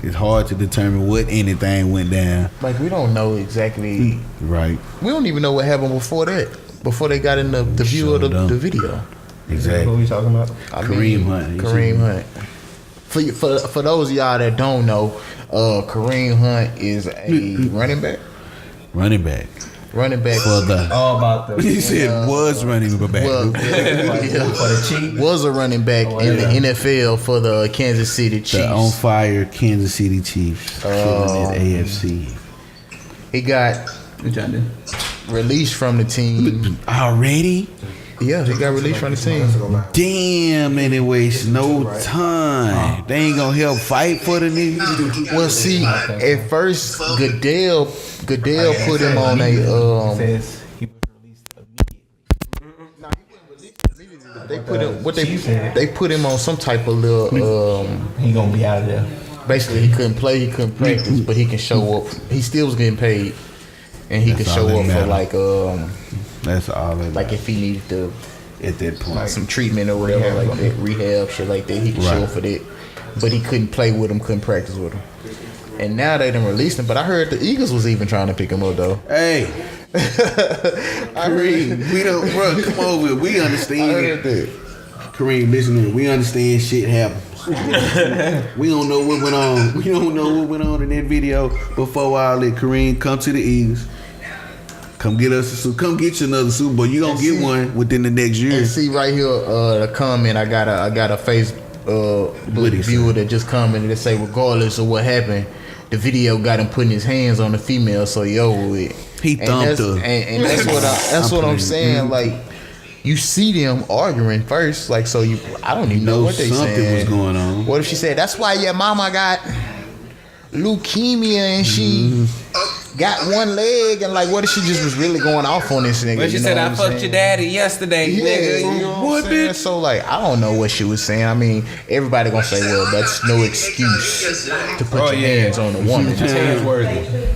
It's hard to determine what anything went down. Like, we don't know exactly. Right. We don't even know what happened before that. Before they got in the view of the video. Exactly. What are we talking about? Kareem Hunt. Kareem Hunt. For those of y'all that don't know, Kareem Hunt is a running back. Running back. Running back for the. All about the. He said was running back. Well, for the Chiefs. Was a running back in the NFL for the Kansas City Chiefs. The on fire Kansas City Chiefs. Killing it AFC. He got released from the team already. Yeah, he got released from the team. Damn, and it wastes no time. They ain't gonna help fight for the nigga. Well, see, at first Goodell put him on a says he was released immediately. They put him they put him on some type of little he gonna be out of there. Basically, he couldn't play, he couldn't practice, but he can show up. He still was getting paid, and he could show up for like that's all it like if he needed to at that point like some treatment or whatever like that, rehab shit like that, he could show up for that. But he couldn't play with him, couldn't practice with him. And now they done released him. But I heard the Eagles was even trying to pick him up though. Hey, Kareem, we don't, bro. Come over. We understand. I heard that. Kareem, listen to me. We understand shit happens. We don't know what went on. We don't know what went on in that video before all that. Kareem, come to the Eagles. Come get us come get you another Super Bowl. You gonna get one within the next year. And see right here, the comment I got a Facebook viewer that just commented that say regardless of what happened, the video got him putting his hands on the female, so he over with. He thumped her. And that's what I'm saying. Like, you see them arguing first, like, so I don't even know what they something saying. Was going on. What if she said that's why your mama got leukemia and she got one leg, and like what if she just was really going off on this nigga? But she said I fucked your daddy yesterday, nigga. You know what I'm saying? So like I don't know what she was saying. I mean, everybody gonna say, well, that's no excuse to put your hands on a woman. Hands worthy.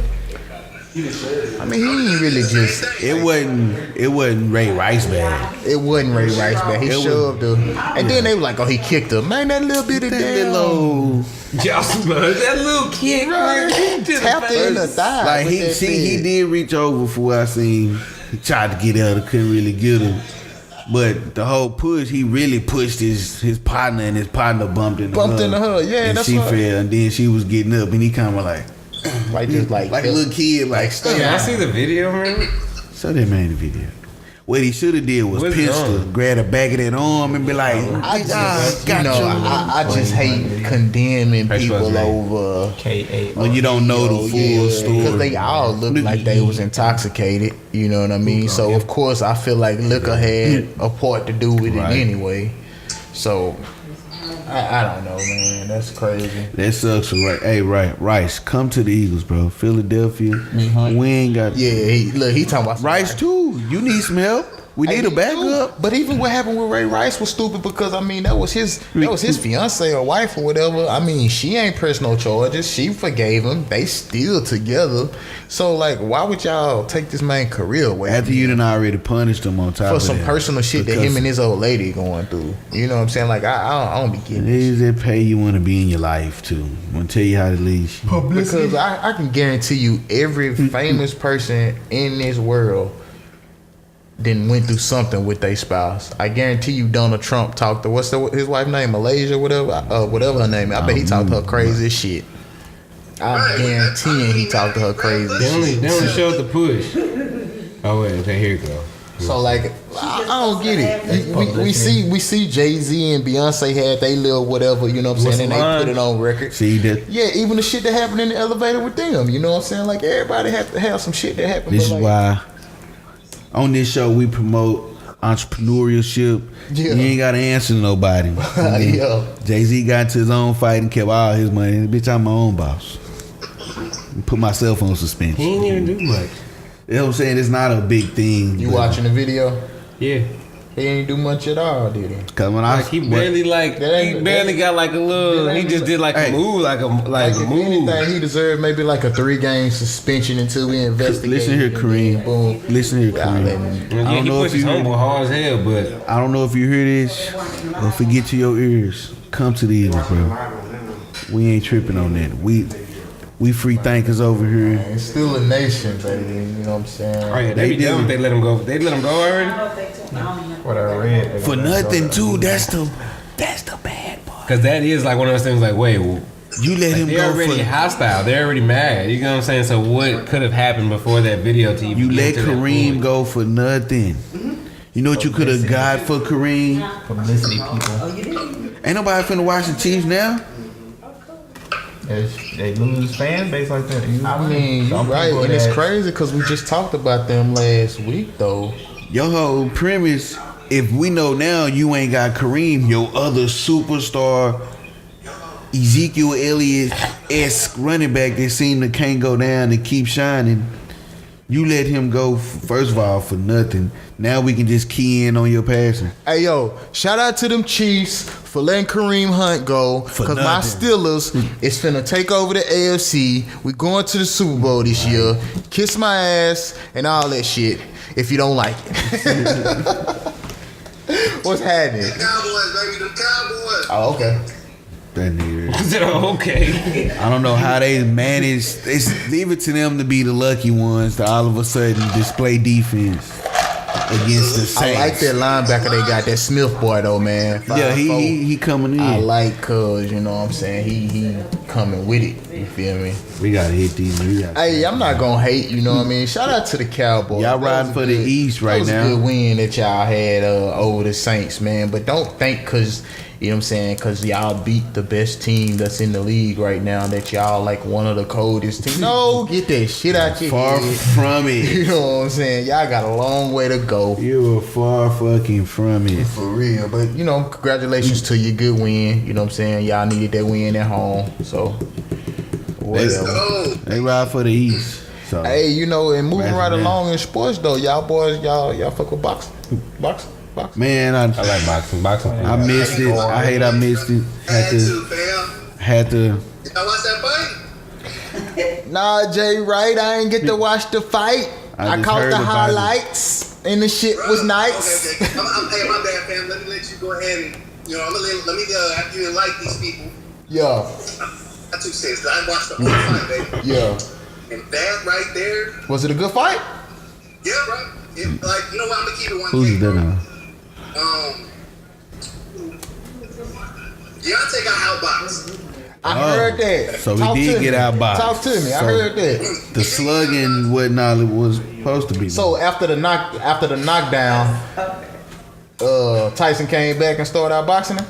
I mean, he ain't really just. It wasn't Ray Rice bag. It wasn't Ray Rice bag. He shoved her, and then they were like, "Oh, he kicked her." Man, that little bit of damn. That little kid, right? Tapped her in the thigh. Like he did reach over for what I seen. He tried to get at her, couldn't really get her. But the whole push, he really pushed his partner, and his partner bumped into her. Yeah, and that's she what. fell, and then she was getting up, and he kind of like Like just like a little kid, like Yeah, I see the video, man. Show that man the video. What he should have did was pistol, grab the back of that arm and be like, I just hate condemning people over when you don't know the full story. Because they all look like they was intoxicated, you know what I mean? So of course I feel like liquor had a part to do with it anyway. So I don't know, man. That's crazy. That sucks. Right? Hey, Rice, come to the Eagles, bro. Philadelphia. We ain't got. Yeah, he talking about Rice too. You need some help. We need a backup. But even what happened with Ray Rice was stupid because I mean that was his fiance or wife or whatever. I mean she ain't pressed no charges. She forgave him. They still together. So like, why would y'all take this man's career away? After you done already punished him on top for of some that, personal shit that him and his old lady going through. You know what I'm saying? Like I don't be getting it. They pay you want to be in your life too. I'm gonna tell you how to leave. Because I can guarantee you every famous person in this world then went through something with their spouse. I guarantee you Donald Trump talked to his wife name, Malaysia, whatever her name is. I bet he talked to her crazy as shit. I'm guaranteeing he talked to her crazy shit. They only showed the push. Oh wait, okay, here you go. So like, I don't get it. We see Jay-Z and Beyonce had they little whatever, you know what I'm saying, and they put it on record. See that? Yeah, even the shit that happened in the elevator with them, you know what I'm saying? Like everybody have to have some shit that happened. This is why on this show we promote entrepreneurship. You ain't gotta answer to nobody. Jay-Z got into his own fight and kept all his money. Bitch, I'm my own boss. Put myself on suspension. He ain't even do much. You know what I'm saying? It's not a big thing. You watching the video? Yeah. He ain't do much at all, did he? Cause when he barely got like a little. He just did like a move, like a move. Anything, he deserved maybe like a 3-game suspension until we investigate. Listen here, Kareem. Listen here, Kareem. I don't know if you hard as hell, but I don't know if you hear this, but forget to your ears. Come to the Eagles, bro. We ain't tripping on that. We free thinkers over here. It's still a nation, baby. You know what I'm saying? Oh yeah, they be down if they let him go. They let him go already. What I read for nothing too. That's the bad part. Cause that is like one of those things. Like, wait, you let him go. They're already hostile. They're already mad. You know what I'm saying? So what could have happened before that video to you let Kareem go for nothing. You know what you could have got for Kareem? Publicity, people. Ain't nobody finna watch the Chiefs now. They lose fan base like that. I mean, you're right, and it's crazy because we just talked about them last week, though. Your whole premise, if we know now you ain't got Kareem, your other superstar, Ezekiel Elliott-esque running back that seem to can't go down and keep shining, you let him go, first of all, for nothing. Now we can just key in on your passing. Hey, yo, shout out to them Chiefs for letting Kareem Hunt go. Because my Steelers is finna take over the AFC. We going to the Super Bowl this year. Kiss my ass and all that shit if you don't like it. What's happening? The Cowboys, baby, the Cowboys. Oh, okay. That nigga. Okay. I don't know how they manage. Leave it to them to be the lucky ones to all of a sudden display defense against the Saints. I like that linebacker they got, that Smith boy though, man. 5'4". Yeah, he coming in. I like cuz, you know what I'm saying? He coming with it. You feel me? We gotta hit these. Hey, I'm not gonna hate, you know what I mean? Shout out to the Cowboys. Y'all riding for the East right now. That was a good win that y'all had over the Saints, man. But don't think cause you know what I'm saying? Because y'all beat the best team that's in the league right now that y'all like one of the coldest teams. No, get that shit out your far head. from it. You know what I'm saying? Y'all got a long way to go. You are far fucking from it. For real. But, you know, congratulations to you. Good win. You know what I'm saying? Y'all needed that win at home. So, whatever. They ride for the East. So. Hey, you know, and moving right along in sports, though, y'all boys, y'all fuck with boxing? Boxing? Man, I like boxing. I missed it. I hate I missed it. Had to. Y'all watch that fight? Nah, J.Wright, I ain't get to watch the fight. I caught the highlights, and the shit was nice. Okay. Hey, my bad, fam. Let me let you go ahead and, you know, let me after you like these people. Yeah. Not 2 cents. I watched the whole fight, baby. Yeah. And that right there. Was it a good fight? Yeah, right. Like, you know what? I'm gonna keep it 1K. Who's that now? Deontay got outboxed. I heard that. So we did get our box. Talk to me. I heard that. The slugging whatnot was supposed to be. So after the knockdown, Tyson came back and started out boxing him?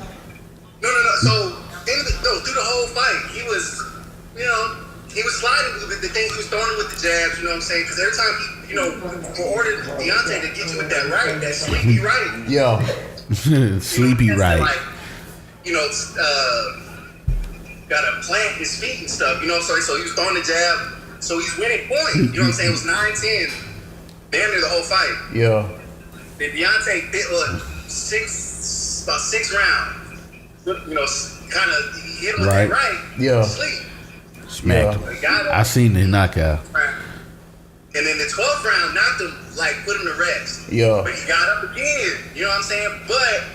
No. So through the whole fight, he was, he was sliding with the things he was throwing with the jabs. You know what I'm saying? Because every time he, for order Deontay to get you with that right, that sleepy right. Yeah. Sleepy right. Like, gotta plant his feet and stuff. So he was throwing the jab. So he's winning point. You know what I'm saying? It was 9-10. Damn near the whole fight. Yeah. Then Deontay did about 6 rounds. Kind of hit him with that right. Yeah. Sleep. Smacked him. I seen the knockout. And then the 12th round knocked him, put him to rest. Yeah. But he got up again. You know what I'm saying? But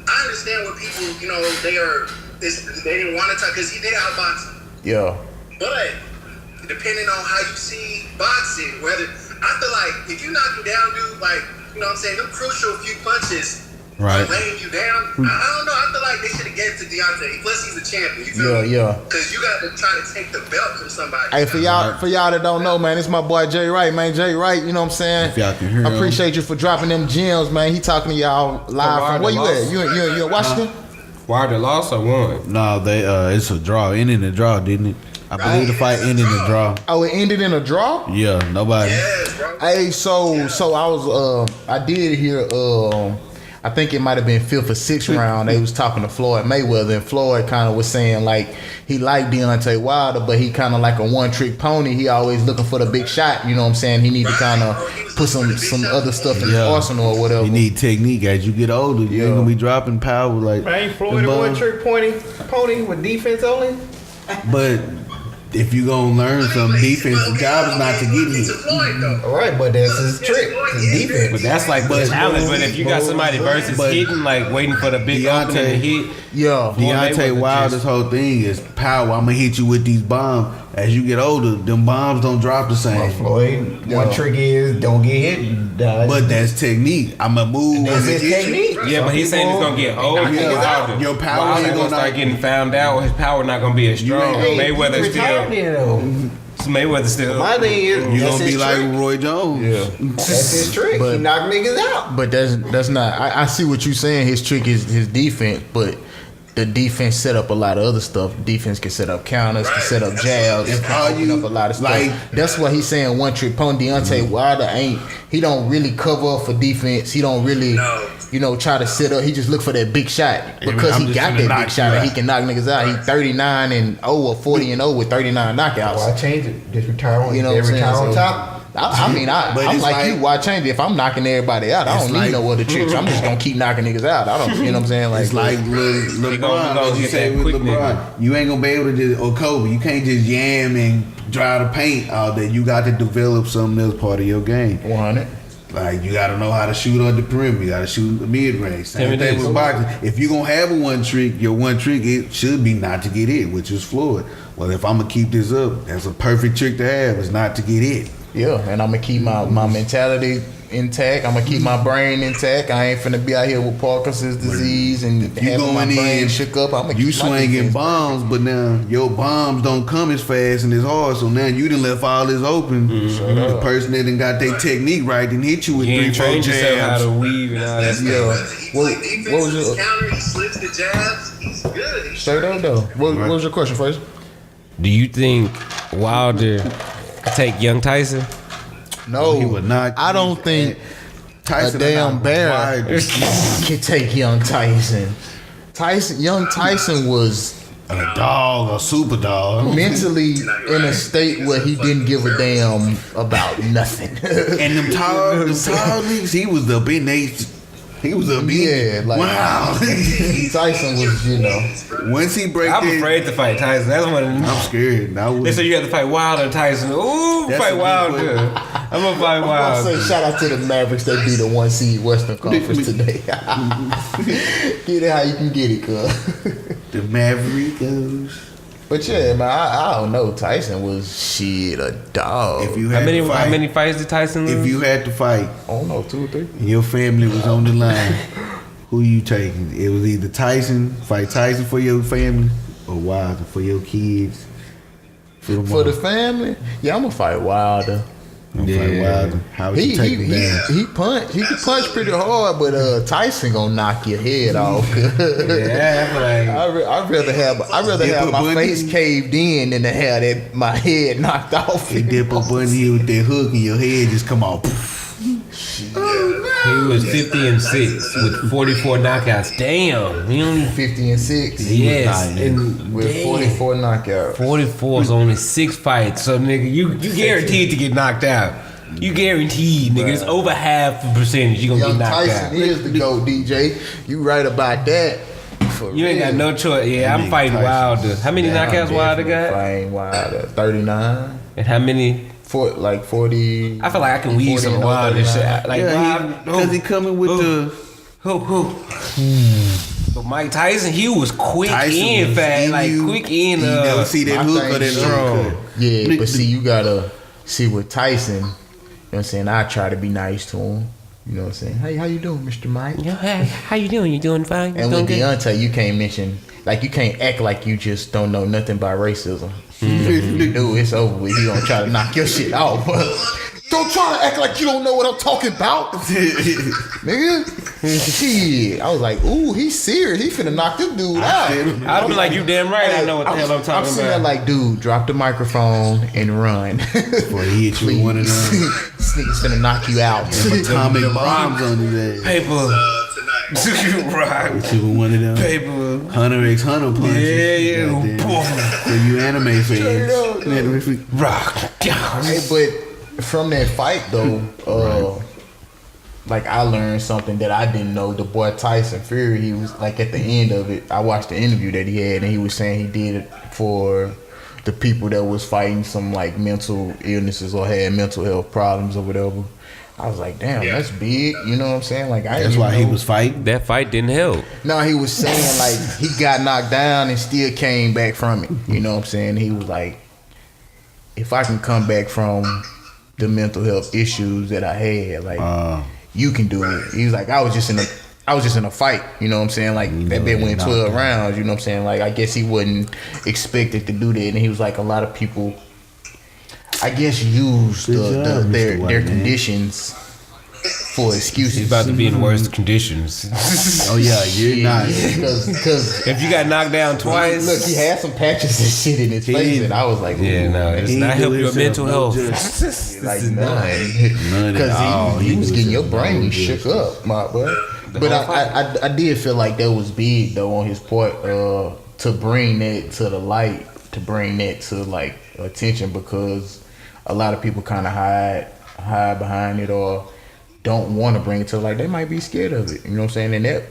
I understand what people, they didn't want to talk because he did outbox him. Yeah. But depending on how you see boxing, whether I feel like if you knock him down, dude, you know what I'm saying, them crucial few punches. Right. Laying you down. I don't know. I feel like they should have gave it to Deontay. Plus, he's a champion. You feel me? Yeah. Because you got to try to take the belt from somebody. Hey, for y'all that don't know, man, it's my boy J.Wright, man. J.Wright, you know what I'm saying? If y'all can hear I appreciate you for dropping them gems, man. He talking to y'all live from where you at? You in Washington? Wilder lost or won? No, they it's a draw. Ended in a draw, didn't it? I believe the fight ended in a draw. Oh, it ended in a draw? Yeah, nobody. Yes, bro. Hey, so I was I did hear I think it might have been 5th or 6th round. They was talking to Floyd Mayweather, and Floyd kind of was saying he liked Deontay Wilder, but he kind of like a one-trick pony. He always looking for the big shot. You know what I'm saying? He need to kind of put some other stuff in his arsenal or whatever. You need technique as you get older. You ain't gonna be dropping power like. Ain't Floyd a one-trick pony with defense only? But if you gonna learn some defense, the job is not to get hit. All right, but that's his trick, his defense. But that's the challenge. But if you got somebody versus hitting, waiting for the big opening to hit. Yeah. Deontay Wilder's whole thing is power. I'm gonna hit you with these bombs. As you get older, them bombs don't drop the same. Floyd, one trick is don't get hit. But that's technique. I'm gonna move. That's his technique. Yeah, but he's saying he's gonna get old. Your power ain't gonna start getting found out. His power not gonna be as strong. Mayweather still. My thing is, you're gonna be like Roy Jones. Yeah, that's his trick. He knock niggas out. But that's not. I see what you're saying. His trick is his defense, but the defense set up a lot of other stuff. Defense can set up counters, can set up jabs, can open up a lot of stuff. That's why he's saying one trick pony. Deontay Wilder he don't really cover up for defense. He don't really, try to set up. He just look for that big shot because he got that big shot and he can knock niggas out. He's 39-0 or 40-0 with 39 knockouts. Well, I change it. Just retire on top. I'm like you. Why change it? If I'm knocking everybody out, I don't need no other tricks. I'm just gonna keep knocking niggas out. I don't, you know what I'm saying? It's like LeBron. You say with LeBron, you ain't gonna be able to just, or Kobe, you can't just yam and dry the paint all day. You got to develop something else part of your game. 100. Like you got to know how to shoot on the perimeter. You got to shoot the mid range. Same thing with boxing. If you gonna have a one trick, your one trick it should be not to get hit, which is Floyd. Well, if I'm gonna keep this up, that's a perfect trick to have. Is not to get hit. Yeah, and I'm gonna keep my mentality intact. I'm gonna keep my brain intact. I ain't finna be out here with Parkinson's disease and having my brain shook up. I'm gonna you swinging bombs, but now your bombs don't come as fast and as hard. So now you done left all this open. The person that done got their technique right and hit you with 3-4 jabs. How to weave and all that stuff. What was your counter? He slips the jabs. He's good. Straight up though. What was your question, Frazia? Do you think Wilder could take young Tyson? No, he would not. I don't think Tyson a damn bear can take young Tyson. Young Tyson was a dog, a super dog, mentally in a state where he didn't give a damn about nothing. And them tall niggas, he was up in they. He was a big, wow. Tyson was, once he break. I'm afraid to fight Tyson. That's one. I'm scared. They said you have to fight Wilder and Tyson. Ooh, fight Wilder. I'm gonna fight Wilder. Say shout out to the Mavericks. They beat the 1 seed Western Conference today. Get it how you can get it, cuz. The Mavericks. But yeah, man, I don't know. Tyson was a dog. If you had how many fights did Tyson lose? If you had to fight, I don't know, 2 or 3. And your family was on the line, who you taking? It was either fight Tyson for your family, or Wilder for your kids? For the family? Yeah, I'm gonna fight Wilder. Fight Wilder. How would you take him down? He can punch pretty hard, but Tyson gonna knock your head off. I'd rather have my face caved in than to have my head knocked off. He dip up under you with that hook and your head just come off. He was 50-6 with 44 knockouts. Damn, he only 50-6. Yes, and with 44 knockouts. 44 is only 6 fights. So nigga, you guaranteed to get knocked out. You guaranteed, nigga. It's over half the percentage you gonna get knocked Tyson out. is the GOAT, DJ. You right about that. You ain't got no choice. Yeah, I'm fighting Wilder. How many knockouts Wilder got? Fighting Wilder, 39. And how many? 40. I feel like I can weave some Wilder and shit. Like, because he coming with the But Mike Tyson, he was quick in fast, like quick in. You never see that hook or that strong. Yeah, but see, you gotta see with Tyson. You know what I'm saying? I try to be nice to him. You know what I'm saying? Hey, how you doing, Mr. Mike? Yeah, hey, how you doing? You doing fine? And with Deontay, you can't mention, like, you can't act like you just don't know nothing about racism. If you do, it's over with. He gonna try to knock your shit off. Don't try to act like you don't know what I'm talking about, nigga. Shit, I was like, ooh, he's serious. He finna knock this dude out. I'd be like, you damn right. I know what the hell I'm talking about. I'm sitting there like, dude, drop the microphone and run. Boy, he hit you with one of them. This nigga's finna knock you out. Atomic bombs on his ass. Paper. Right. Hit you with one of them. Paper. Hunter x Hunter punches. Yeah. For you anime fans. Rock. Hey, but from that fight though, like I learned something that I didn't know. The boy Tyson Fury, he was like at the end of it, I watched the interview that he had, and he was saying he did it for the people that was fighting some like mental illnesses or had mental health problems or whatever. I was like, damn, that's big. You know what I'm saying? Like, that's why he was fighting. That fight didn't help. No, he was saying like he got knocked down and still came back from it. You know what I'm saying? He was like, if I can come back from the mental health issues that I had, like you can do it. He was like, I was just in a fight. You know what I'm saying? Like that bit went 12 rounds. You know what I'm saying? Like I guess he wasn't expected to do that, and he was like, a lot of people, I guess, use their conditions for excuses. He's about to be in worse conditions. Oh yeah, you're not. Because if you got knocked down twice, look, he had some patches and shit in his face, and I was like, it's not helping your mental health. Like none at all. He was getting your brain shook up, my boy. But I did feel like that was big though on his part to bring that to the light, to bring that to like attention, because a lot of people kind of hide behind it or don't want to bring it to like they might be scared of it. You know what I'm saying? And that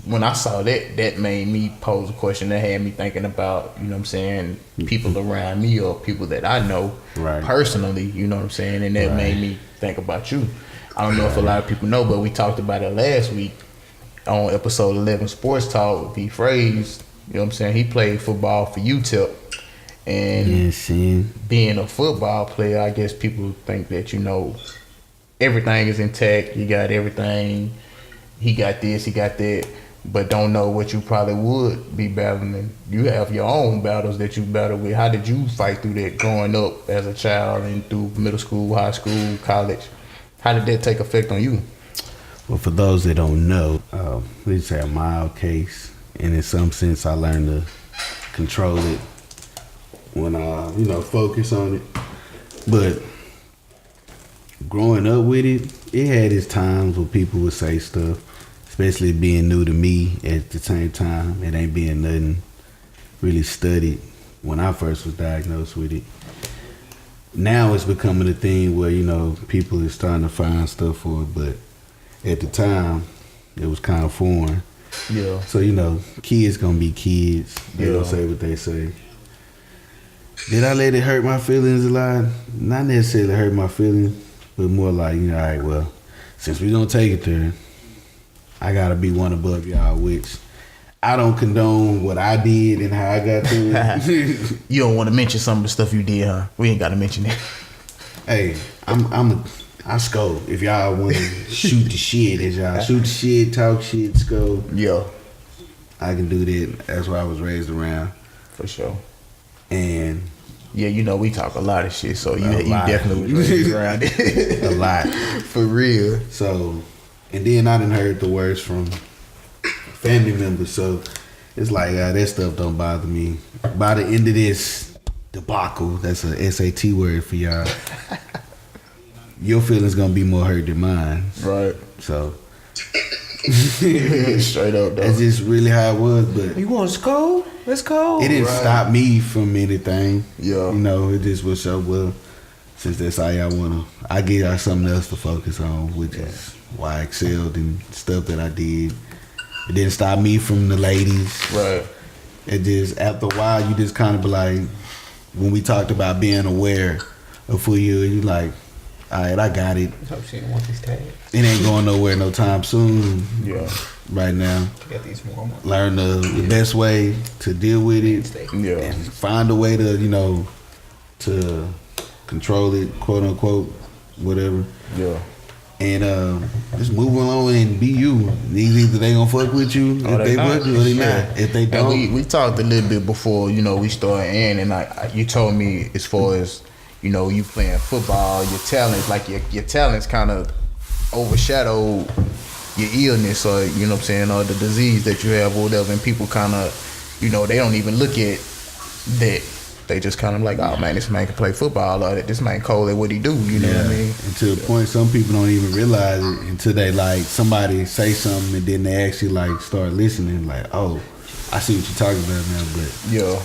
when I saw that made me pose a question that had me thinking about, you know what I'm saying, people around me or people that I know personally, you know what I'm saying? And that made me think about you. I don't know if a lot of people know, but we talked about it last week on episode 11 Sports Talk with V.Frase. You know what I'm saying? He played football for UTEP. And being a football player, I guess people think that, you know, everything is intact. You got everything. He got this, he got that, but don't know what you probably would be battling. You have your own battles that you battle with. How did you fight through that growing up as a child and through middle school, high school, college? How did that take effect on you? Well, for those that don't know, we say a mild case, and in some sense, I learned to control it when I, focus on it. But growing up with it had its times where people would say stuff, especially being new to me at the same time. It ain't being nothing really studied when I first was diagnosed with it. Now it's becoming a thing where, people are starting to find stuff for it, but at the time, it was kind of foreign. Yeah. So, kids gonna be kids. They gonna say what they say. Did I let it hurt my feelings a lot? Not necessarily hurt my feelings, but more like, all right, well, since we gonna take it there, I gotta be one above y'all, which I don't condone what I did and how I got through it. You don't want to mention some of the stuff you did, huh? We ain't got to mention it. Hey, I scold. If y'all want to shoot the shit, as y'all shoot the shit, talk shit, scold. Yeah. I can do that. That's what I was raised around. For sure. And yeah, you know, we talk a lot of shit, so you definitely was raised around it. a lot. For real. So, and then I done heard the words from family members, so it's like, that stuff don't bother me. By the end of this debacle, that's a SAT word for y'all, your feelings gonna be more hurt than mine. Right. So, straight up, though. that's just really how it was, but... You want to go? Let's go. It didn't stop me from anything. Yeah. You know, it just was so, well, since that's how y'all wanna, I give y'all something else to focus on, which is why I excelled in stuff that I did. It didn't stop me from the ladies. Right. It just, after a while, you just kind of be like, when we talked about being aware of who you like, all right, I got it. Hope she didn't want these tags. It ain't going nowhere no time soon. Yeah. Right now. Got these warm up. Learn the best way to deal with it. Yeah. And find a way to, you know, to control it, quote unquote, whatever. Yeah. And just move along and be you. Either they gonna fuck with you if they fuck with you or they not. If they don't. And we talked a little bit before, you know, we started and you told me as far as, you know, you playing football, your talents, like your talents kind of overshadow your illness, or, you know what I'm saying, or the disease that you have or whatever, and people kind of, you know, they don't even look at that. They just kind of like, oh man, this man can play football, or this man cold at what he do, you know what I mean? And to the point, some people don't even realize it until they like somebody say something and then they actually like start listening, like, oh, I see what you're talking about now, but Yeah.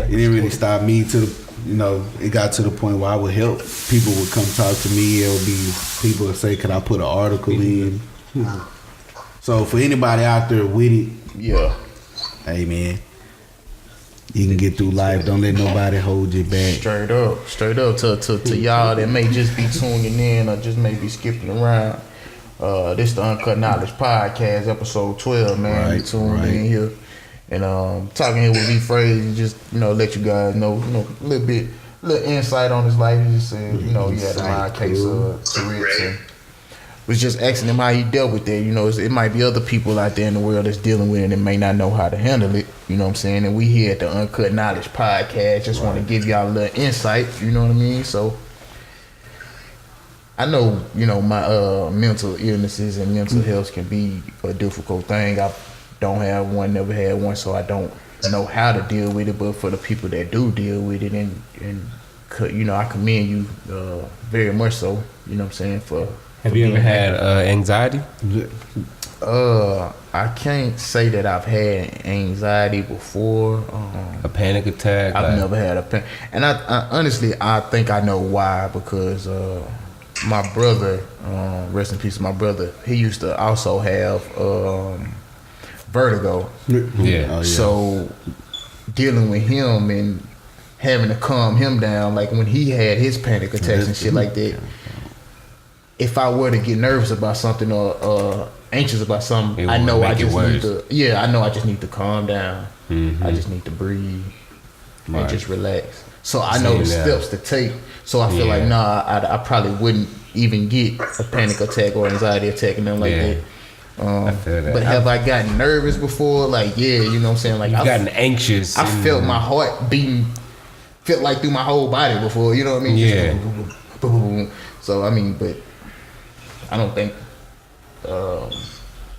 it didn't really stop me to the, you know, it got to the point where I would help. People would come talk to me. It would be people would say, "Could I put an article in?" So for anybody out there with it, Yeah. hey man, you can get through life. Don't let nobody hold you back. Straight up to y'all that may just be tuning in or just may be skipping around. This the Uncut Knowledge Podcast, episode 12, man. Right, You tuned in here. And talking here with V.Frase, just, you know, let you guys know, a little insight on his life. He just said, you know, he had a mild case of Tourette's, and was just asking him how he dealt with that. You know, it might be other people out there in the world that's dealing with it and may not know how to handle it. You know what I'm saying? And we here at the Uncut Knowledge Podcast just want to give y'all a little insight. You know what I mean? So I know, you know, my mental illnesses and mental health can be a difficult thing. I don't have one, never had one, so I don't know how to deal with it. But for the people that do deal with it, and you know, I commend you very much so. You know what I'm saying? Have you ever had anxiety? I can't say that I've had anxiety before. A panic attack? I've never had a panic, and I honestly I think I know why, because my brother, rest in peace, my brother, he used to also have vertigo. Yeah. So dealing with him and having to calm him down, like when he had his panic attacks and shit like that, if I were to get nervous about something or anxious about something, I know I just need to. Yeah, I know I just need to calm down. Mm-hmm. I just need to breathe and just relax. So I know the steps to take. So I feel like I probably wouldn't even get a panic attack or anxiety attack and nothing like that. I feel that. But have I gotten nervous before? Like, yeah, you know what I'm saying? Like, I've gotten anxious. I felt my heart beating, felt like through my whole body before, you know what I mean? Yeah. Just boom, boom, boom, boom. So, I mean, but I don't think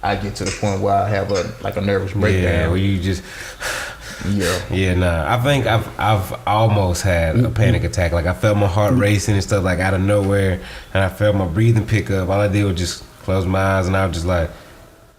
I get to the point where I have a nervous breakdown. Yeah, where you just... Yeah, nah. I think I've almost had a panic attack. Like, I felt my heart racing and stuff, like, out of nowhere. And I felt my breathing pick up. All I did was just close my eyes, and I was just like,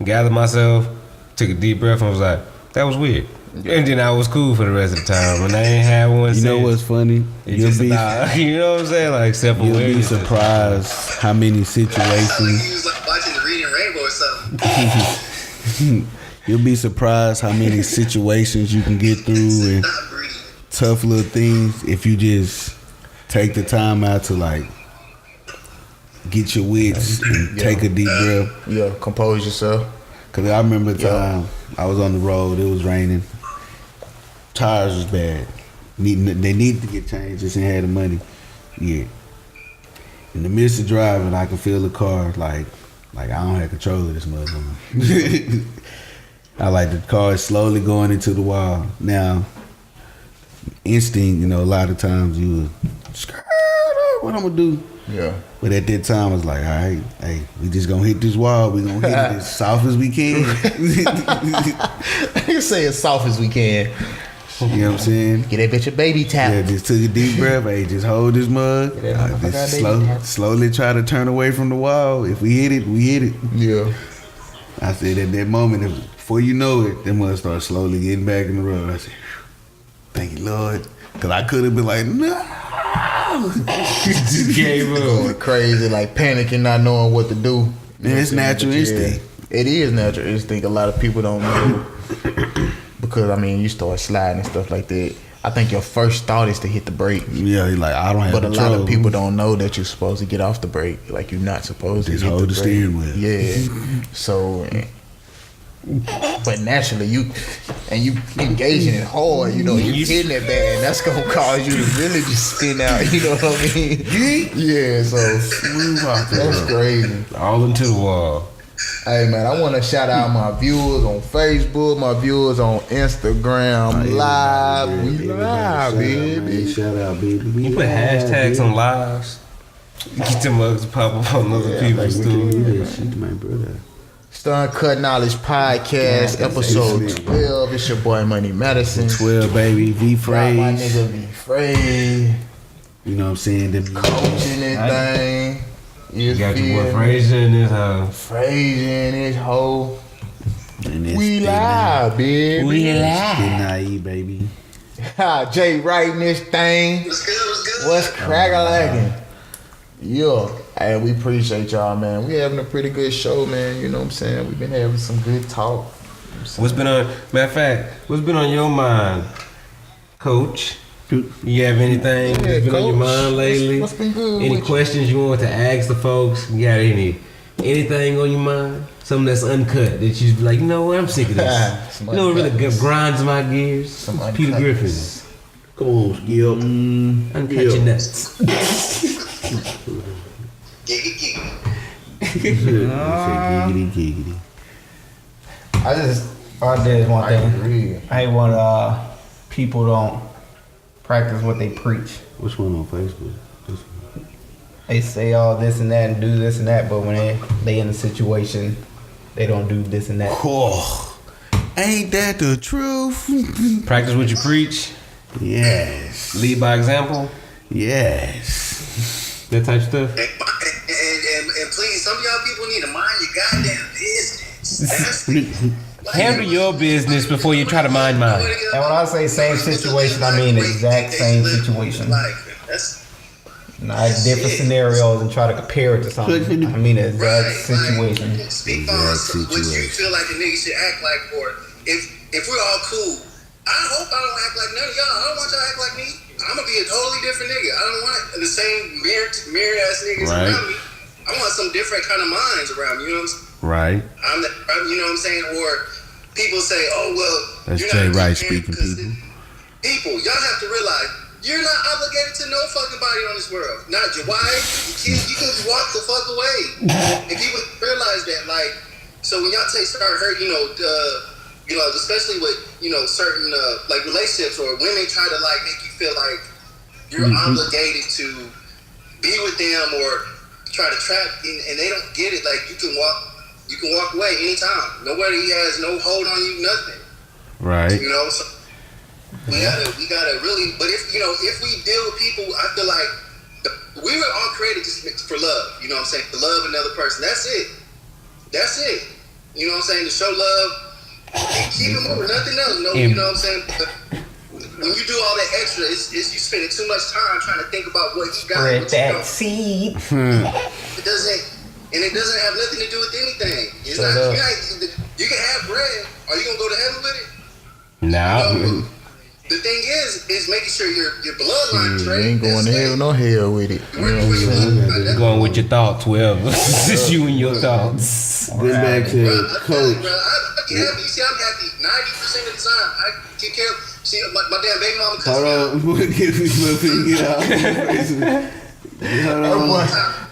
gathered myself, took a deep breath, and was like, that was weird. And then I was cool for the rest of the time. And I ain't had one. You know what's funny? You'll be, you know what I'm saying? Like, self-awareness. You'll be surprised how many situations. He was like watching the Reading Rainbow or something. You'll be surprised how many situations you can get through and tough little things if you just take the time out to like get your wits and take a deep breath. Yeah, compose yourself. Cause I remember the time I was on the road, it was raining. Tires was bad. They needed to get changed, just ain't had the money. Yeah. In the midst of driving, I could feel the car like I don't have control of this motherfucker. I like the card slowly going into the wall. Now, instinct, a lot of times you would, what I'm gonna do? Yeah. But at that time, I was like, all right, hey, we just gonna hit this wall. We gonna hit it as soft as we can. You say as soft as we can. You know what I'm saying? Get that bitch a baby tap. Yeah, just took a deep breath. Hey, just hold this mug. Just slowly try to turn away from the wall. If we hit it, we hit it. Yeah. I said at that moment, before you know it, that mug start slowly getting back in the road. I said, thank you, Lord. Because I could have been like, no. Just gave up. Going crazy, like panicking, not knowing what to do. Man, it's natural instinct. It is natural instinct. A lot of people don't know. Because, you start sliding and stuff like that. I think your first thought is to hit the brake. Yeah, you're like, I don't have But control. a lot of people don't know that you're supposed to get off the brake. Like, you're not supposed Just to hit hold the brake. steering wheel. Yeah. So, but naturally, you engaging it hard, you hitting it bad. That's going to cause you to really just spin out, you know what I mean? Yeah, so that's crazy. All into the wall. Hey man, I want to shout out my viewers on Facebook, my viewers on Instagram Live. We live, baby. Shout out, baby. You put hashtags on lives. Get them mugs to pop up on other people's too. My brother. It's the Uncut Knowledge Podcast, episode 12. It's your boy Money Madison. 12, baby. V.Frase. My nigga V.Frase. You know what I'm saying? Them Coaching this thing. You got your boy Frazia in this house. Frazia in this hoe. And We live, baby. We live. Get naive, baby. J.Wright in this thing. What's good? What's crackalacking? Yeah. Hey, we appreciate y'all, man. We having a pretty good show, man. You know what I'm saying? We've been having some good talk. What's been on, matter of fact, what's been on your mind, Coach? You have anything that's been on your mind lately? What's been good? Any questions you want to ask the folks? You got anything on your mind? Something that's uncut that you be like, you know what, I'm sick of this. You know what really grinds my gears? Peter Griffin. Come on, Skip. Uncut your nuts. Giggity. I did one thing. I hate when people don't practice what they preach. Which one on Facebook? They say all this and that and do this and that, but when they in a situation, they don't do this and that. Oh, ain't that the truth? Practice what you preach. Yes. Lead by example. Yes. That type of stuff. And please, some of y'all people need to mind your goddamn business. Handle your business before you try to mind mine. And when I say same situation, I mean exact same situation. Not different scenarios and try to compare it to something. I mean the exact situation. Speak on what you feel like a nigga should act like for. If we're all cool, I hope I don't act like none of y'all. I don't want y'all to act like me. I'm gonna be a totally different nigga. I don't want the same mirror ass niggas around me. I want some different kind of minds around me. You know what I'm saying? Right. You know what I'm saying? Or people say, oh well, that's you're not J.Wright speaking. People, y'all have to realize you're not obligated to no fucking body on this world. Not your wife, your kids. You can walk the fuck away. And people realize that, like, so when y'all start hurt, especially with certain like relationships or women try to like make you feel like you're obligated to be with them or try to trap, and they don't get it. Like you can walk away anytime. Nobody has no hold on you, nothing. Right. So we gotta really. But if we deal with people, I feel like we were all created just for love. You know what I'm saying? To love another person. That's it. You know what I'm saying? To show love and keep it moving. Nothing else. You know what I'm saying? But when you do all that extra, it's you spending too much time trying to think about what you got. Spread that seed. It doesn't have nothing to do with anything. It's you can have bread. Are you gonna go to heaven with it? No. The thing is making sure your bloodline is straight. You ain't going to hell no hell with it. You know what I'm saying? Going with your thoughts, whoever. It's just you and your thoughts. Get back to Coach. I'm happy. You see, I'm happy 90% of the time. I take care of. See, my damn baby mama cussing Hold on.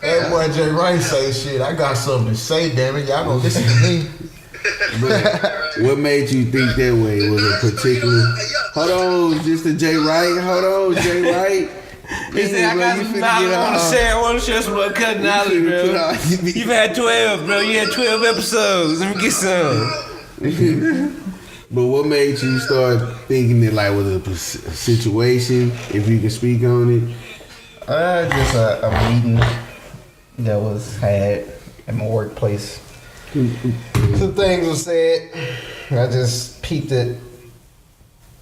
That boy J.Wright say shit. I got something to say, damn it. Y'all gonna listen to me. What made you think that way? Was it particular? Hold on, just the J.Wright. Hold on, J.Wright. He said, I got some knowledge I want to share some Uncut Knowledge, bro. You've had 12, bro. You had 12 episodes. Let me get some. But what made you start thinking it like was a situation, if you can speak on it? Just a meeting that was had at my workplace. Some things were said. I just peeped it.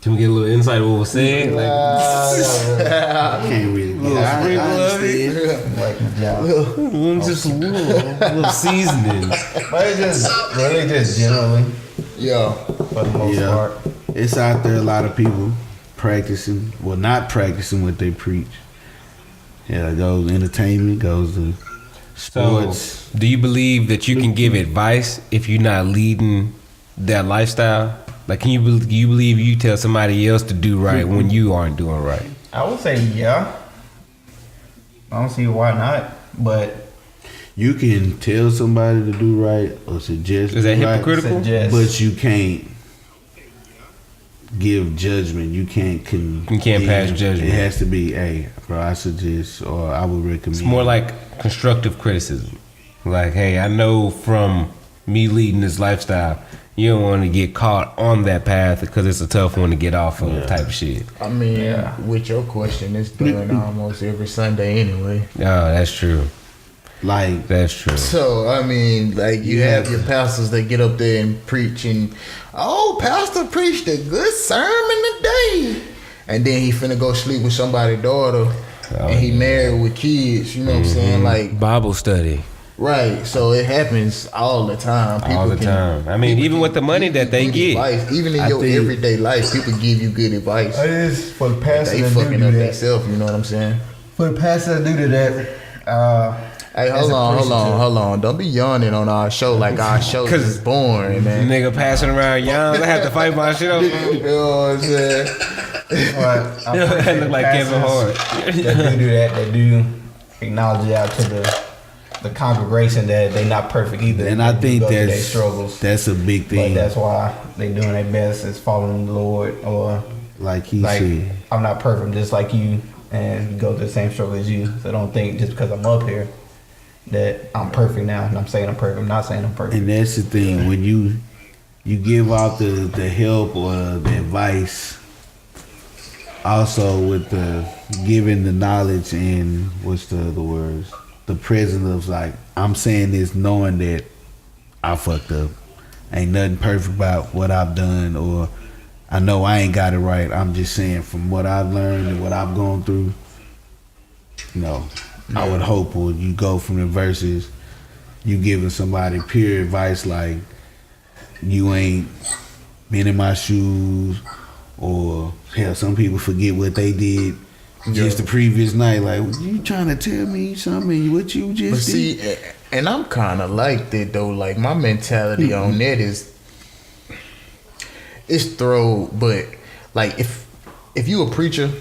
Can we get a little insight of what was said? I can't really get it. I understand. Like my job. Just a little seasoning. But it's just really just generally. Yeah. For the most part. It's out there a lot of people practicing, well, not practicing what they preach. Yeah, it goes entertainment, goes to sports. So, do you believe that you can give advice if you're not leading that lifestyle? Like, can you believe you tell somebody else to do right when you aren't doing right? I would say yeah. I don't see why not, but you can tell somebody to do right or suggest. Is that hypocritical? Right, but you can't give judgment. You can't pass judgment. It has to be, hey, bro, I suggest or I would recommend. It's more like constructive criticism. Like, hey, I know from me leading this lifestyle, you don't want to get caught on that path because it's a tough one to get off of type of shit. I mean, with your question, it's done almost every Sunday anyway. Oh, that's true. Like, that's true. So, I mean, like, you have your pastors that get up there and preach and, pastor preached a good sermon today. And then he finna go sleep with somebody's daughter and he married with kids, you know what I'm saying? Like, Bible study. Right, so it happens all the time. All the time. I mean, even with the money that they get. Advice. Even in your everyday life, people give you good advice. It is for the pastor they fucking up themselves, you know what I'm saying? For the pastor to do that, hey, hold on. Don't be yawning on our show like our show is boring, man. Nigga passing around young. I have to fight my shit up. You know what I'm saying? That look like Kevin Hart. That do that. They do acknowledge it out to the congregation that they not perfect either. And I think that's a big thing. But that's why they doing their best is following the Lord, or like he said, I'm not perfect, I'm just like you, and go through the same struggle as you. So don't think just because I'm up here that I'm perfect now. And I'm saying I'm perfect. I'm not saying I'm perfect. And that's the thing, when you give out the help or the advice, also with the giving the knowledge and what's the other words? The presence of like, I'm saying this knowing that I fucked up. Ain't nothing perfect about what I've done, or I know I ain't got it right. I'm just saying from what I've learned and what I've gone through, I would hope when you go from the verses, you giving somebody pure advice like you ain't been in my shoes, or hell, some people forget what they did just the previous night. Like, you trying to tell me something? What you just did? See, and I'm kind of like that though. Like my mentality on that is, it's throw. But like if you a preacher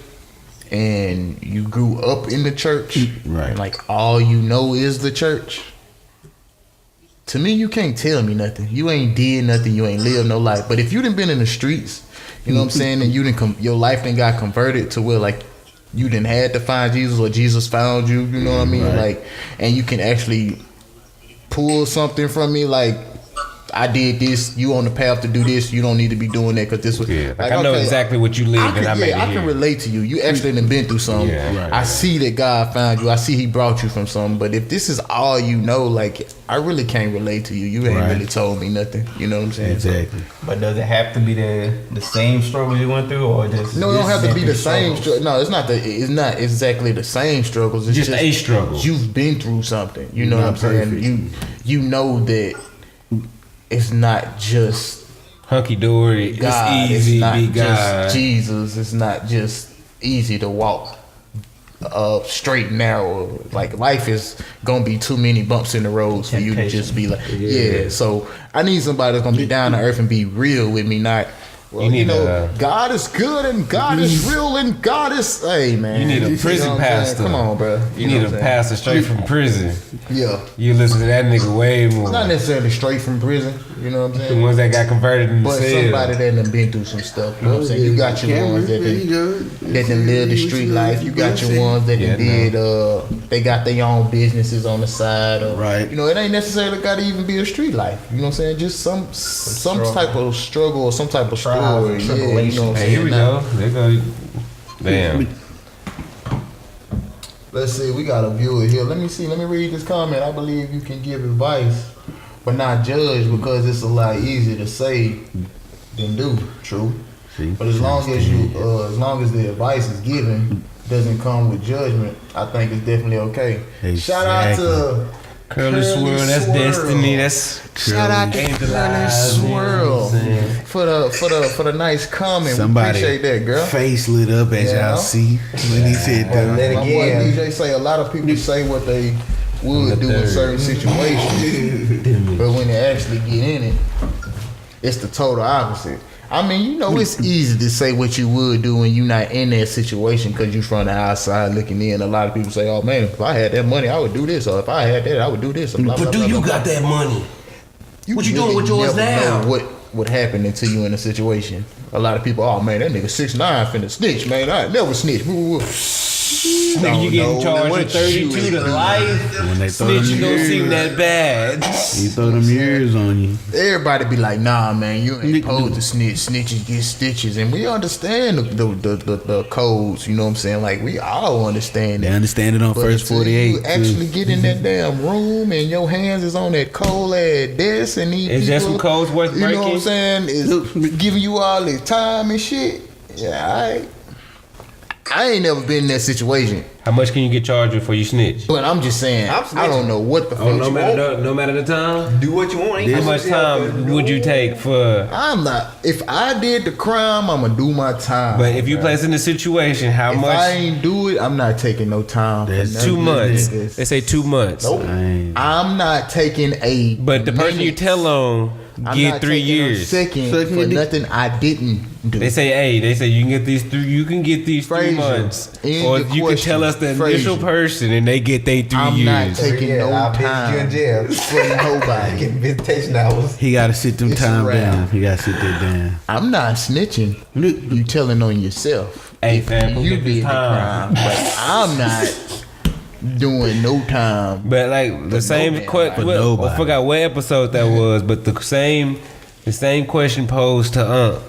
and you grew up in the church, right? And like all you know is the church. To me, you can't tell me nothing. You ain't did nothing. You ain't lived no life. But if you done been in the streets, you know what I'm saying, and your life done got converted to where like you didn't had to find Jesus or Jesus found you, you know what I mean? Right. Like, and you can actually pull something from me, like, I did this, you on the path to do this, you don't need to be doing that because this was... Yeah, like I know exactly what you lived and I made it I can relate to you. You actually done been through something. Yeah, right. I see that God found you. I see he brought you from something. But if this is all you know, like, I really can't relate to you. You ain't really told me nothing. You know what I'm saying? Exactly. But does it have to be the same struggles you went through, or just... No, it don't have to be the same struggle. No, it's not exactly the same struggles. It's just a struggle. You've been through something. You know what I'm saying? You know that it's not just hunky dory. God. It's easy. It's not be God. just Jesus. It's not just easy to walk straight and narrow. Like life is gonna be too many bumps in the roads for you to just be like, yeah. So I need somebody that's gonna be down to earth and be real with me, not. Well, you know, God is good and God is real and God is... Hey, man. You need a prison pastor. Come on, bro. You need a pastor straight from prison. Yeah. You listen to that nigga way more. Not necessarily straight from prison. You know what I'm saying? The ones that got converted into But sales. somebody that done been through some stuff. You know what I'm saying? You got your ones that done lived the street life. You got your ones that done did. They got their own businesses on the side. Right. You know, it ain't necessarily got to even be a street life. You know what I'm saying? Just some type of struggle or some type of story. Yeah, you know what I'm saying? Hey, here we go. There go. Damn. Let's see, we got a viewer here. Let me see. Let me read this comment. I believe you can give advice, but not judge, because it's a lot easier to say than do. True. See? But as long as the advice is given, doesn't come with judgment, I think it's definitely okay. Exactly. Shout out to Curly Swirl, that's Destiny. That's shout out to Curly Swirl for the nice comment. Somebody we appreciate that, girl. Face lit up as y'all see when he said that. My boy DJ say a lot of people say what they would do in certain situations, but when they actually get in it, it's the total opposite. I mean, you know, it's easy to say what you would do when you're not in that situation because you're from the outside looking in. A lot of people say, oh, man, if I had that money, I would do this. Or if I had that, I would do this. Or blah, but blah, do blah, you blah, got blah. that money? What you really doing with yours never now? know what would happen until you in a situation. A lot of people, oh, man, that nigga 6'9" finna snitch, man. I never snitch. Nigga, you getting charged with 32 to life. When they throw them Snitching don't seem years, that bad. you throw them years on you. Everybody be like, nah, man, you ain't supposed to snitch. Snitches get stitches. And we understand the codes, you know what I'm saying? Like, we all understand They that. understand it on But first until 48. you actually get in that damn room and your hands is on that cold ass desk and these Is people, there some codes worth you know what I'm breaking? saying, is giving you all this time and shit. Yeah, I ain't never been in that situation. How much can you get charged before you snitch? But I'm just saying, I don't know what the fuck Oh, you want. no matter the time? Do what you want. How much time would you take for... I'm not. If I did the crime, I'ma do my time. But if you place in the situation, how if much? I ain't do it, I'm not taking no time. for That's none 2 of months. this. They say 2 months. Nope. I'm not taking a. But the person you tell on I'm get not 3 taking years. A second for nothing I didn't do. They say, you can get these 3. You can get these 3 Frazia, months, end or the you can tell us the initial Frazia. person, and they get they 3 I'm not years. taking no I'll visit time you in jail. for nobody. Getting visitation hours. He gotta sit them It's time a wrap. down. He gotta sit that down. I'm not snitching. You telling on yourself. Hey, If fam, come you get this did the time. crime, but I'm not doing no time. But like the same nobody. question, For I nobody. forgot what episode that was, but the same question posed to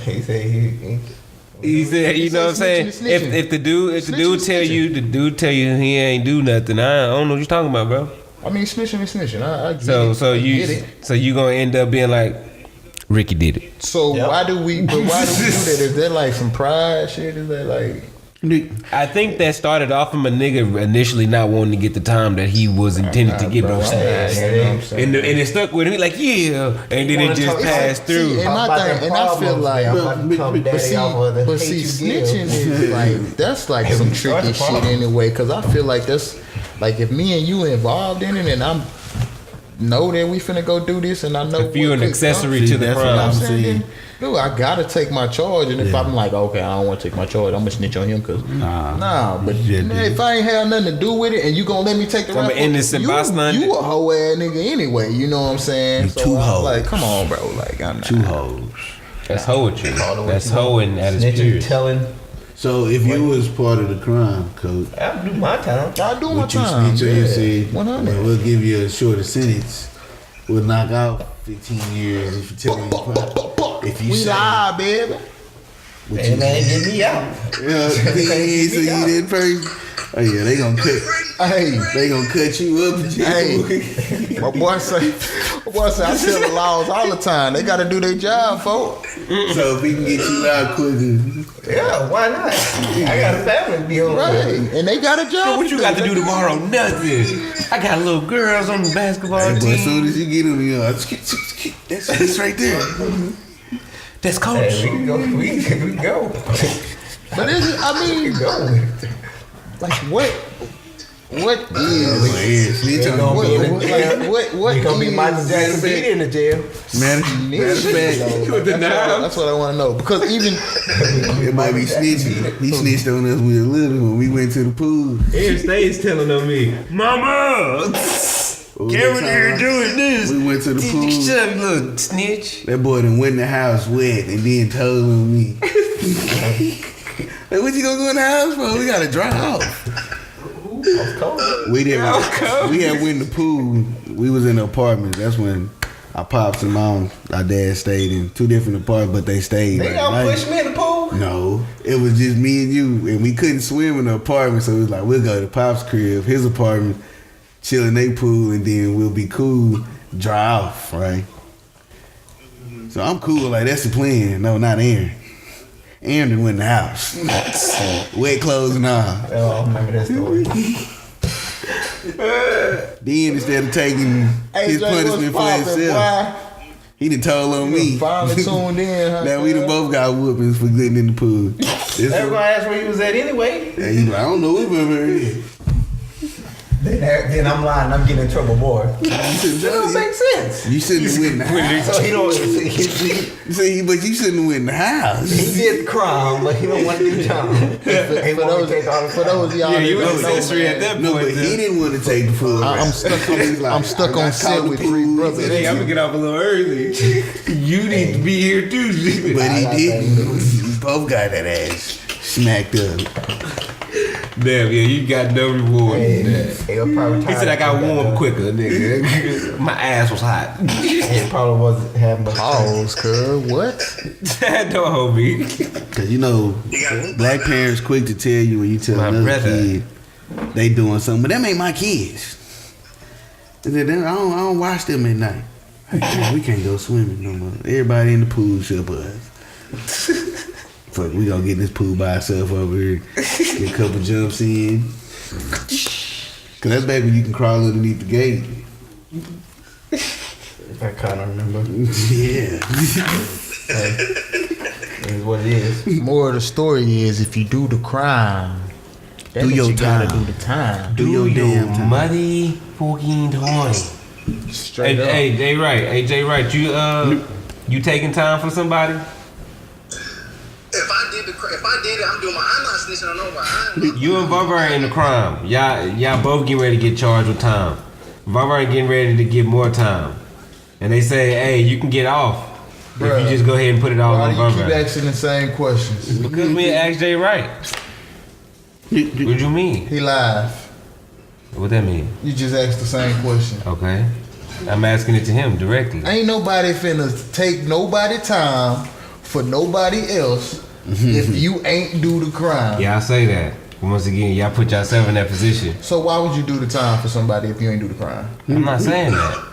He said He said, you know what I'm saying? Snitching. If the dude tell you he ain't do nothing, I don't know what you're talking about, bro. I mean, snitching is snitching. I get So it. so I you get it. so you gonna end up being like Ricky did it. So why do we do that? Is that like some pride shit? Is that like? I think that started off from a nigga initially not wanting to get the time that he was intended to get, bro. And it stuck with him. He like, yeah, and then it just passed through. And my thing, and I feel like, but see, snitching is like that's like some tricky shit anyway. Because I feel like that's like if me and you involved in it, and I'm know that we finna go do this, and I know If you're an accessory to the that's what crime, I'm saying. Dude, I gotta take my charge, and if I'm like, okay, I don't want to take my charge, I'm gonna snitch on him, cause nah. But Yeah, man, if I ain't had nothing to do with it, and you gonna let me take the From rap, an innocent bystander? you a hoe ass nigga anyway. You know what I'm saying? You two I'm hoes. like, come on, bro. Like, I'm not. Two hoes. that's hoetry. That's hoeing at its snitching, purest. telling. So if you was part of the crime, coach, I'll do my time. I do my would you time. snitch on and say, 100. well, we'll give you a shorter sentence. We'll knock out 15 years if you tell me the crime. If you We say, lie, baby. what Hey you man, get me out. Yeah, so you did first. Oh yeah, they gonna cut. Hey, They gonna cut you up. hey. My boy say, I tell the laws all the time. They gotta do their job, folks. So if we can get you out quicker, Yeah, why not? I got a family to be on. Right, and they got a job. What you got to do tomorrow? Nothing. I got little girls on the basketball hey, boy, as team. soon as you get on the that's right there. That's coach. Hey, we can go. We can go. But is it? I mean, Go. like what is? Snitch on gonna be in the what? jail. What You gonna be is Michael Jackson beat in the jail. snitching? With the knife. That's what I want to know, because even It might be snitching. He snitched on us when we were little when we went to the pool. Every stage telling on me, Mama. Cameron here doing this. We went to the pool. Shut up, you little snitch. That boy done went in the house wet and then told on me. Like, what you gonna go in the house for? We gotta dry off. We didn't. We had went in the pool. We was in the apartment. That's when our pops and mom, our dad stayed in 2 different apartments, but they stayed. They gonna push me in the pool? No, it was just me and you, and we couldn't swim in the apartment, so it was like we'll go to Pop's crib, his apartment, chill in their pool, and then we'll be cool, dry off, right? So I'm cool, like that's the plan. No, not Aaron. Aaron done went in the house, wet clothes and all. Oh, I remember that story. Then instead of taking his punishment for himself, he done told on me. Finally tuned in. Huh? Now we done both got whoopings for getting in the pool. Everybody asked where he was at anyway. And he's like, I don't know what we've Then I'm lying. I'm getting in trouble more. That don't make sense. You shouldn't have went in the house. So he don't. See, but you shouldn't have went in the house. He did the crime, but he don't want to do the job. For those of y'all, you was accessory at that point. No, but he didn't want to take the full. I'm stuck on set with 3 brothers. Hey, I'm gonna get off a little early. You need to be here too. But he didn't. We both got that ass smacked up. Damn, yeah, you got no reward. He said I got warm quicker, nigga. My ass was hot. He probably wasn't having the Pause, cuz. What? Don't hold me. Cause you know, black parents quick to tell you when you tell another kid they doing something, but them ain't my kids. And then I don't watch them at night. Like, we can't go swimming no more. Everybody in the pool except us. Fuck, we gonna get in this pool by ourselves over here. Get a couple jumps in. Cause that's back when you can crawl underneath the gate. I kind of remember. Yeah. It is what it is. More of the story is if you do the crime, that means you gotta do the time. Do your damn time. Muddy fucking time. Straight up. Hey, J.Wright. Hey, J.Wright, you taking time for somebody? If I did it, I'm not snitching on nobody. You and Bubba are in the crime. Y'all both getting ready to get charged with time. Bubba ain't getting ready to get more time. And they say, hey, you can get off if you just go ahead and put it all on Bubba. Why do you keep asking the same questions? Because we asked J.Wright. What you mean? He live. What that mean? You just asked the same question. Okay. I'm asking it to him directly. Ain't nobody finna take nobody time for nobody else if you ain't do the crime. Yeah, I say that. Once again, y'all put yourself in that position. So why would you do the time for somebody if you ain't do the crime? I'm not saying that.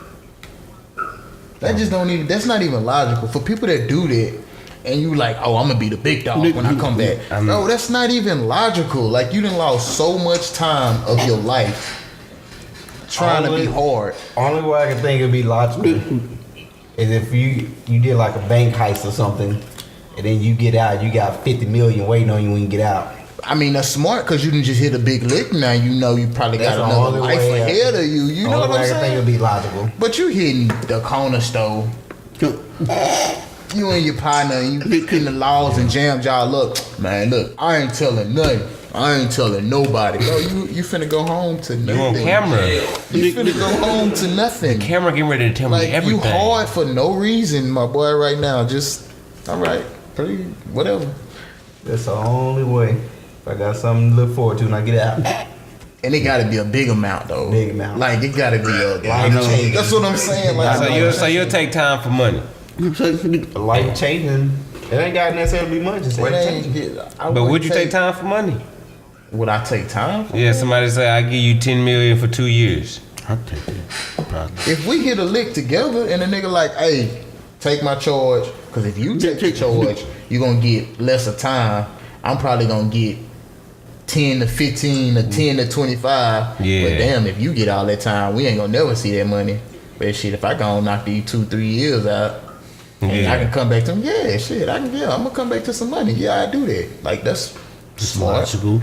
That just don't even. That's not even logical for people that do that. And you like, oh, I'm gonna be the big dog when I come back. Bro, that's not even logical. Like you done lost so much time of your life trying to be hard. Only way I can think it'd be logical is if you did like a bank heist or something, and then you get out, you got 50 million waiting on you when you get out. I mean, that's smart because you didn't just hit a big lick. Now you know you probably got another life ahead of you. You know what I'm saying? I think it'd be logical. But you hitting the corner store. You and your partner, you hitting the laws and jams y'all up. Man, look, I ain't telling nothing. I ain't telling nobody. Yo, you finna go home to nothing. You on camera. You finna go home to nothing. The camera getting ready to tell me everything. You hard for no reason, my boy, right now. Just, all right, whatever. That's the only way. If I got something to look forward to when I get out. And it gotta be a big amount, though. Big amount. Like, it gotta be a life change. That's what I'm saying. Like, so you'll take time for money. Life changing. It ain't got necessarily be much. But would you take time for money? Would I take time? Yeah, somebody say I give you 10 million for 2 years. I'll take it. Probably. If we hit a lick together and a nigga like, hey, take my charge, because if you take the charge, you're gonna get lesser time. I'm probably gonna get 10 to 15 or 10 to 25. Yeah. But damn, if you get all that time, we ain't gonna never see that money. But shit, if I go knock these 2-3 years out, and I can come back to them, I'm gonna come back to some money. Yeah, I do that. Like, that's smart. Logical.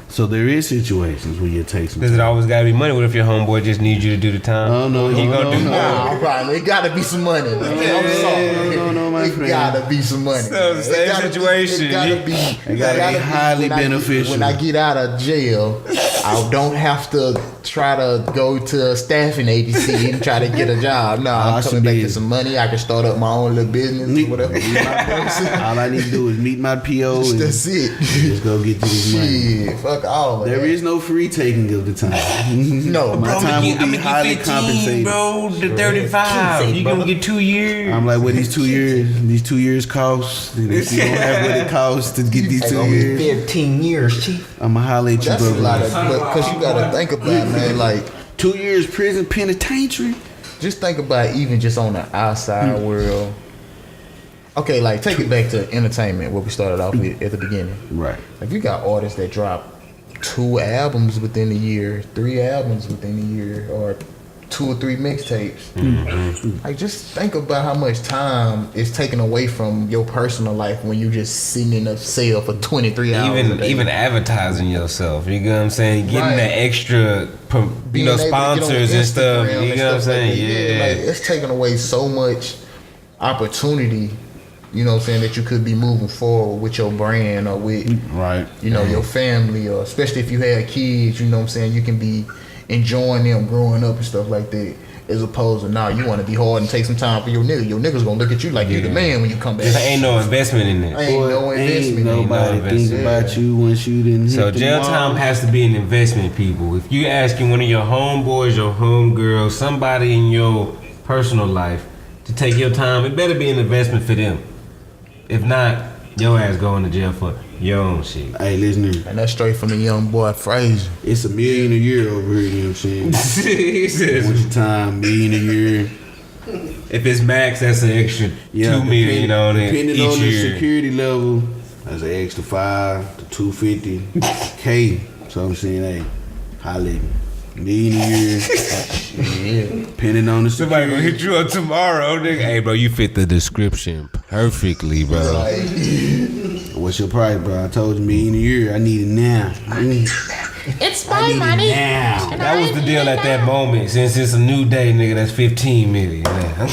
So there is situations where you take some. Does it always gotta be money? What if your homeboy just needs you to do the time? Oh no, you gonna do Nah, probably. It gotta be some money. I'm sorry. No, my friend. It gotta be some money. So the same situation. It gotta be. It gotta be highly beneficial. When I get out of jail, I don't have to try to go to a staffing agency and try to get a job. No, I'm coming back to some money. I can start up my own little business or whatever. All I need to do is meet my PO. That's it. Just go get to this money. Shit, fuck all of that. There is no free taking of the time. No, my time will be highly 15, compensated. bro, to 35. You gonna get 2 years. I'm like, what these 2 years? These 2 years cost? And if you don't have what it costs to get these 2 years, 15 years, chief. I'ma holler at you, that's brother. a lot of, because you gotta think about it, man. Like 2 years prison penitentiary. just think about even just on the outside world. Okay, like take it back to entertainment, what we started off with at the beginning. Right. If you got artists that drop 2 albums within a year, 3 albums within a year, or 2 or 3 mixtapes, like just think about how much time is taken away from your personal life when you just sitting in a cell for 23 hours. Even advertising yourself, you know what I'm saying? Getting that extra, sponsors and stuff. You know what I'm saying? Yeah. Like, it's taking away so much opportunity. You know what I'm saying, that you could be moving forward with your brand or with, your family, or especially if you have kids, you know what I'm saying, you can be enjoying them growing up and stuff like that, as opposed to now you want to be hard and take some time for your nigga. Your nigga's gonna look at you like you're the man when you come back. There ain't no investment in it. Ain't no investment. Nobody think about you once you didn't So hit the jail wall. time has to be an investment, people. If you asking one of your homeboys, your homegirls, somebody in your personal life to take your time, it better be an investment for them. If not, your ass going to jail for your own shit. Hey, listen, And that's straight from the young boy Frazia. it's $1 million a year over here, you know what I'm saying? He says, What's your time? $1 million a year. if it's max, that's an extra $2 million on it Depending each on the year. security level, that's an extra $5 to $250K. So I'm saying, hey, holla at me. $1 million a year. Depending on the Somebody gonna security. hit you up tomorrow, nigga. Hey, bro, you fit the description perfectly, bro. What's your price, bro? I told you $1 million a year. I need it now. It's my money. Now. That was the deal at that moment. Since it's a new day, nigga, that's 15 million. You know what I'm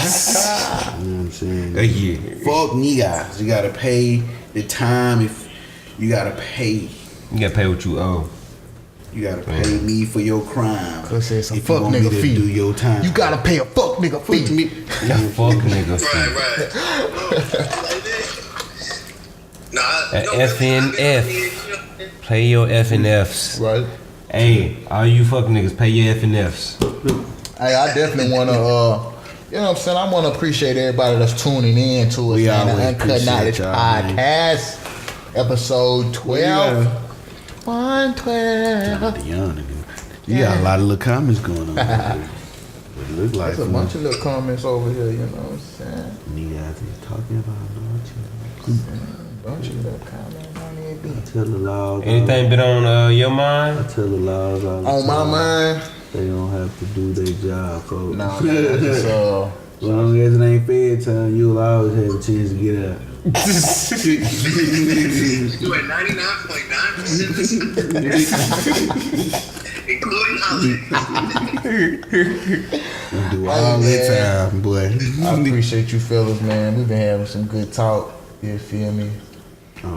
saying? A year. Fuck niggas. You gotta pay the time. If you gotta pay, You gotta pay what you owe. you gotta pay me for your crime. Cause it's a If you fuck want me nigga to fee. do your time. You gotta pay a fuck nigga fee. Fuck nigga. Right. FNF. Play your FNFs. Right. Hey, all you fuck niggas, pay your FNFs. Hey, I definitely wanna you know what I'm saying? I wanna appreciate everybody that's tuning in to us, We man. The always Uncut appreciate Knowledge y'all, man. Podcast, episode 12. 112. The young nigga. You got a lot of little comments going on. Over here. But it look like There's a bunch of little comments over here, you know what I'm saying? niggas is talking about Bunch of little comments on there. I tell the laws. Anything been on your I mind? tell the laws all the On my time. mind, They don't have to do their job, folks. no, just, As long as it ain't fair time, you'll always have a chance to get out. You at 99.9%, including holiday. Do all that time, boy. I appreciate you fellas, man. We've been having some good talk. You feel me?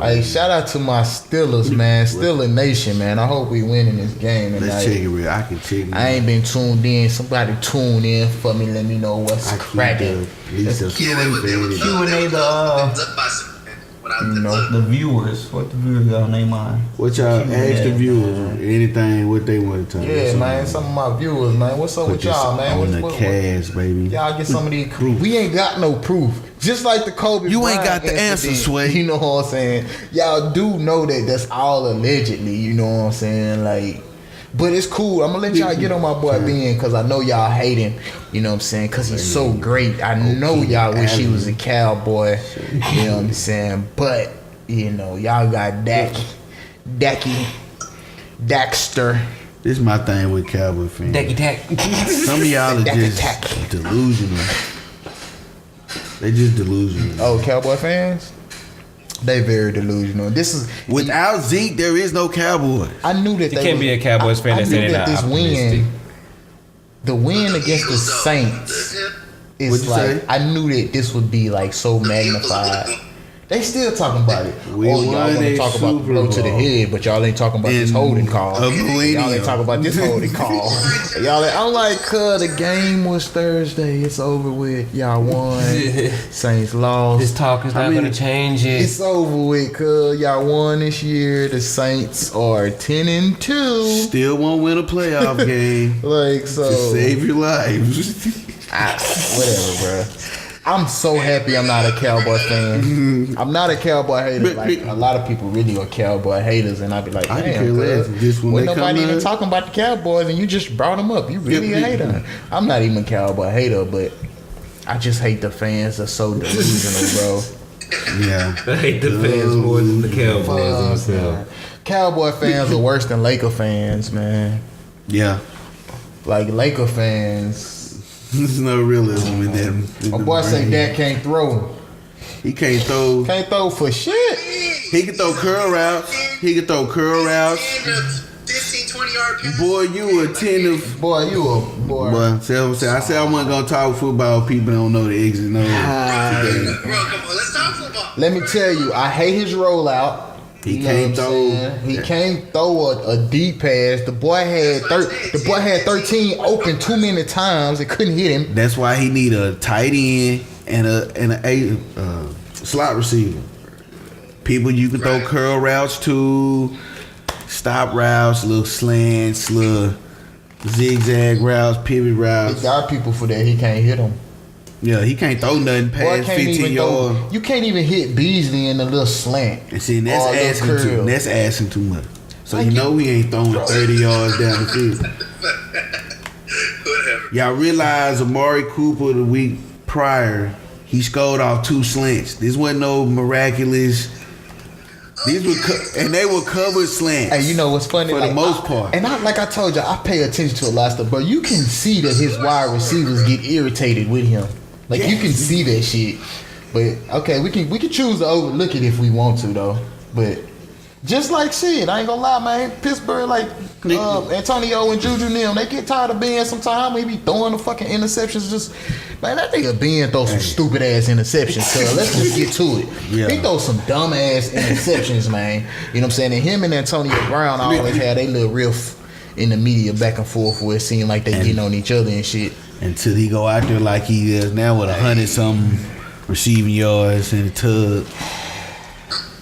Hey, shout out to my Steelers, man. Steeler Nation, man. I hope we win in this game tonight. Let's check it real. I can check it. I ain't been tuned in. Somebody tune in for me. Let me know what's cracking. Yeah, Q&A the viewers. What the viewers got on their mind? What y'all ask the viewers? Anything, what they want to tell Yeah, man. Some of my viewers, man. What's up with y'all, man? On the cast, baby. Y'all get some of these proof. We ain't got no proof. Just like the Kobe You ain't Bryant got the answer, incident, Sway. You know what I'm saying? Y'all do know that that's all allegedly. You know what I'm saying? Like, but it's cool. I'm gonna let y'all get on my boy Ben, because I know y'all hate him. You know what I'm saying? Because he's so great. I know y'all wish he was a Cowboy. You know what I'm saying? But you know, y'all got Daxter. This is my thing with Cowboy fans. Decky tack. Some of y'all are just Dacky-tack. delusional. They just delusional. Oh, Cowboy fans? They very delusional. This is Without Zeke, there is no Cowboys. I knew that You can't be a Cowboys fan and say they're not optimistic. The win against the Saints is What'd you like say? I knew that this would be like so magnified. They still talking about it. We y'all want to talk about the blow to the Bowl. head, but y'all ain't talking about this holding call. Y'all ain't talking about this holding call. I'm like, the game was Thursday. It's over with. Y'all won. Saints lost. This talk is not going to change it. It's over with, y'all won this year. The Saints are 10-2. Still won't win a playoff game. Like, so. To save your lives. Whatever, bro. I'm so happy I'm not a Cowboy fan. I'm not a Cowboy hater. Like, a lot of people really are Cowboy haters, and I'd be like, damn, when nobody even talking about the Cowboys, and you just brought them up. You really a hater. I'm not even a Cowboy hater, but I just hate the fans are so delusional, bro. Yeah. I hate the fans more than the Cowboys themselves. Cowboy fans are worse than Laker fans, man. Yeah. Like, Laker fans... There's no realism in them. My boy say Dak can't throw. He can't throw. Can't throw for shit. He can throw curl routes. 15, 20-yard pass. Boy, you a 10 of. Boy, you a boy. Boy, I said I wasn't gonna talk football. People don't know the exit. No. Bro, come on, let's talk football. Let me tell you, I hate his rollout. He can't throw. He can't throw a deep pass. The boy had 13 open too many times. It couldn't hit him. That's why he need a tight end and a slot receiver. People you can throw curl routes to, stop routes, little slants, little zigzag routes, pivot routes. He got people for that. He can't hit them. Yeah, he can't throw nothing past 15 yards. You can't even hit Beasley in a little slant. And see, that's asking too much. So like he ain't throwing 30 yards down the field. Y'all realize Amari Cooper the week prior, he scored off 2 slants. This wasn't no miraculous. These were and they were covered slants. Hey, you know what's funny? For the most part. And like I told you, I pay attention to a lot of stuff, but you can see that his wide receivers get irritated with him. Like you can see that shit. But okay, we can choose to overlook it if we want to though. But just like shit, I ain't gonna lie, man. Pittsburgh, like Antonio and Juju and them, they get tired of Ben sometimes. We be throwing the fucking interceptions. Just man, that nigga Ben throw some stupid ass interceptions. So let's just get to it. Yeah. He throw some dumb ass interceptions, man. You know what I'm saying? And him and Antonio Brown always had they little riff in the media back and forth where it seemed like they getting on each other and shit. Until he go out there like he is now with 100-something receiving yards in the tub.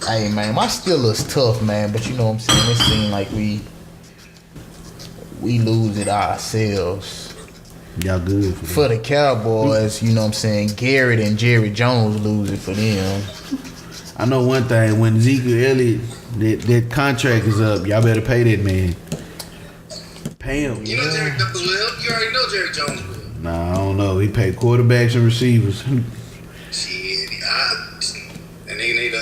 Hey man, my Steelers tough, man, but you know what I'm saying? It seems like we lose it ourselves. Y'all good for the Cowboys, you know what I'm saying? Garrett and Jerry Jones lose it for them. I know one thing, when Ezekiel Elliott, that contract is up, y'all better pay that man. Pay him. You know Jerry Jones will. You already know Jerry Jones will. Nah, I don't know. He paid quarterbacks and receivers. Shit, and they need to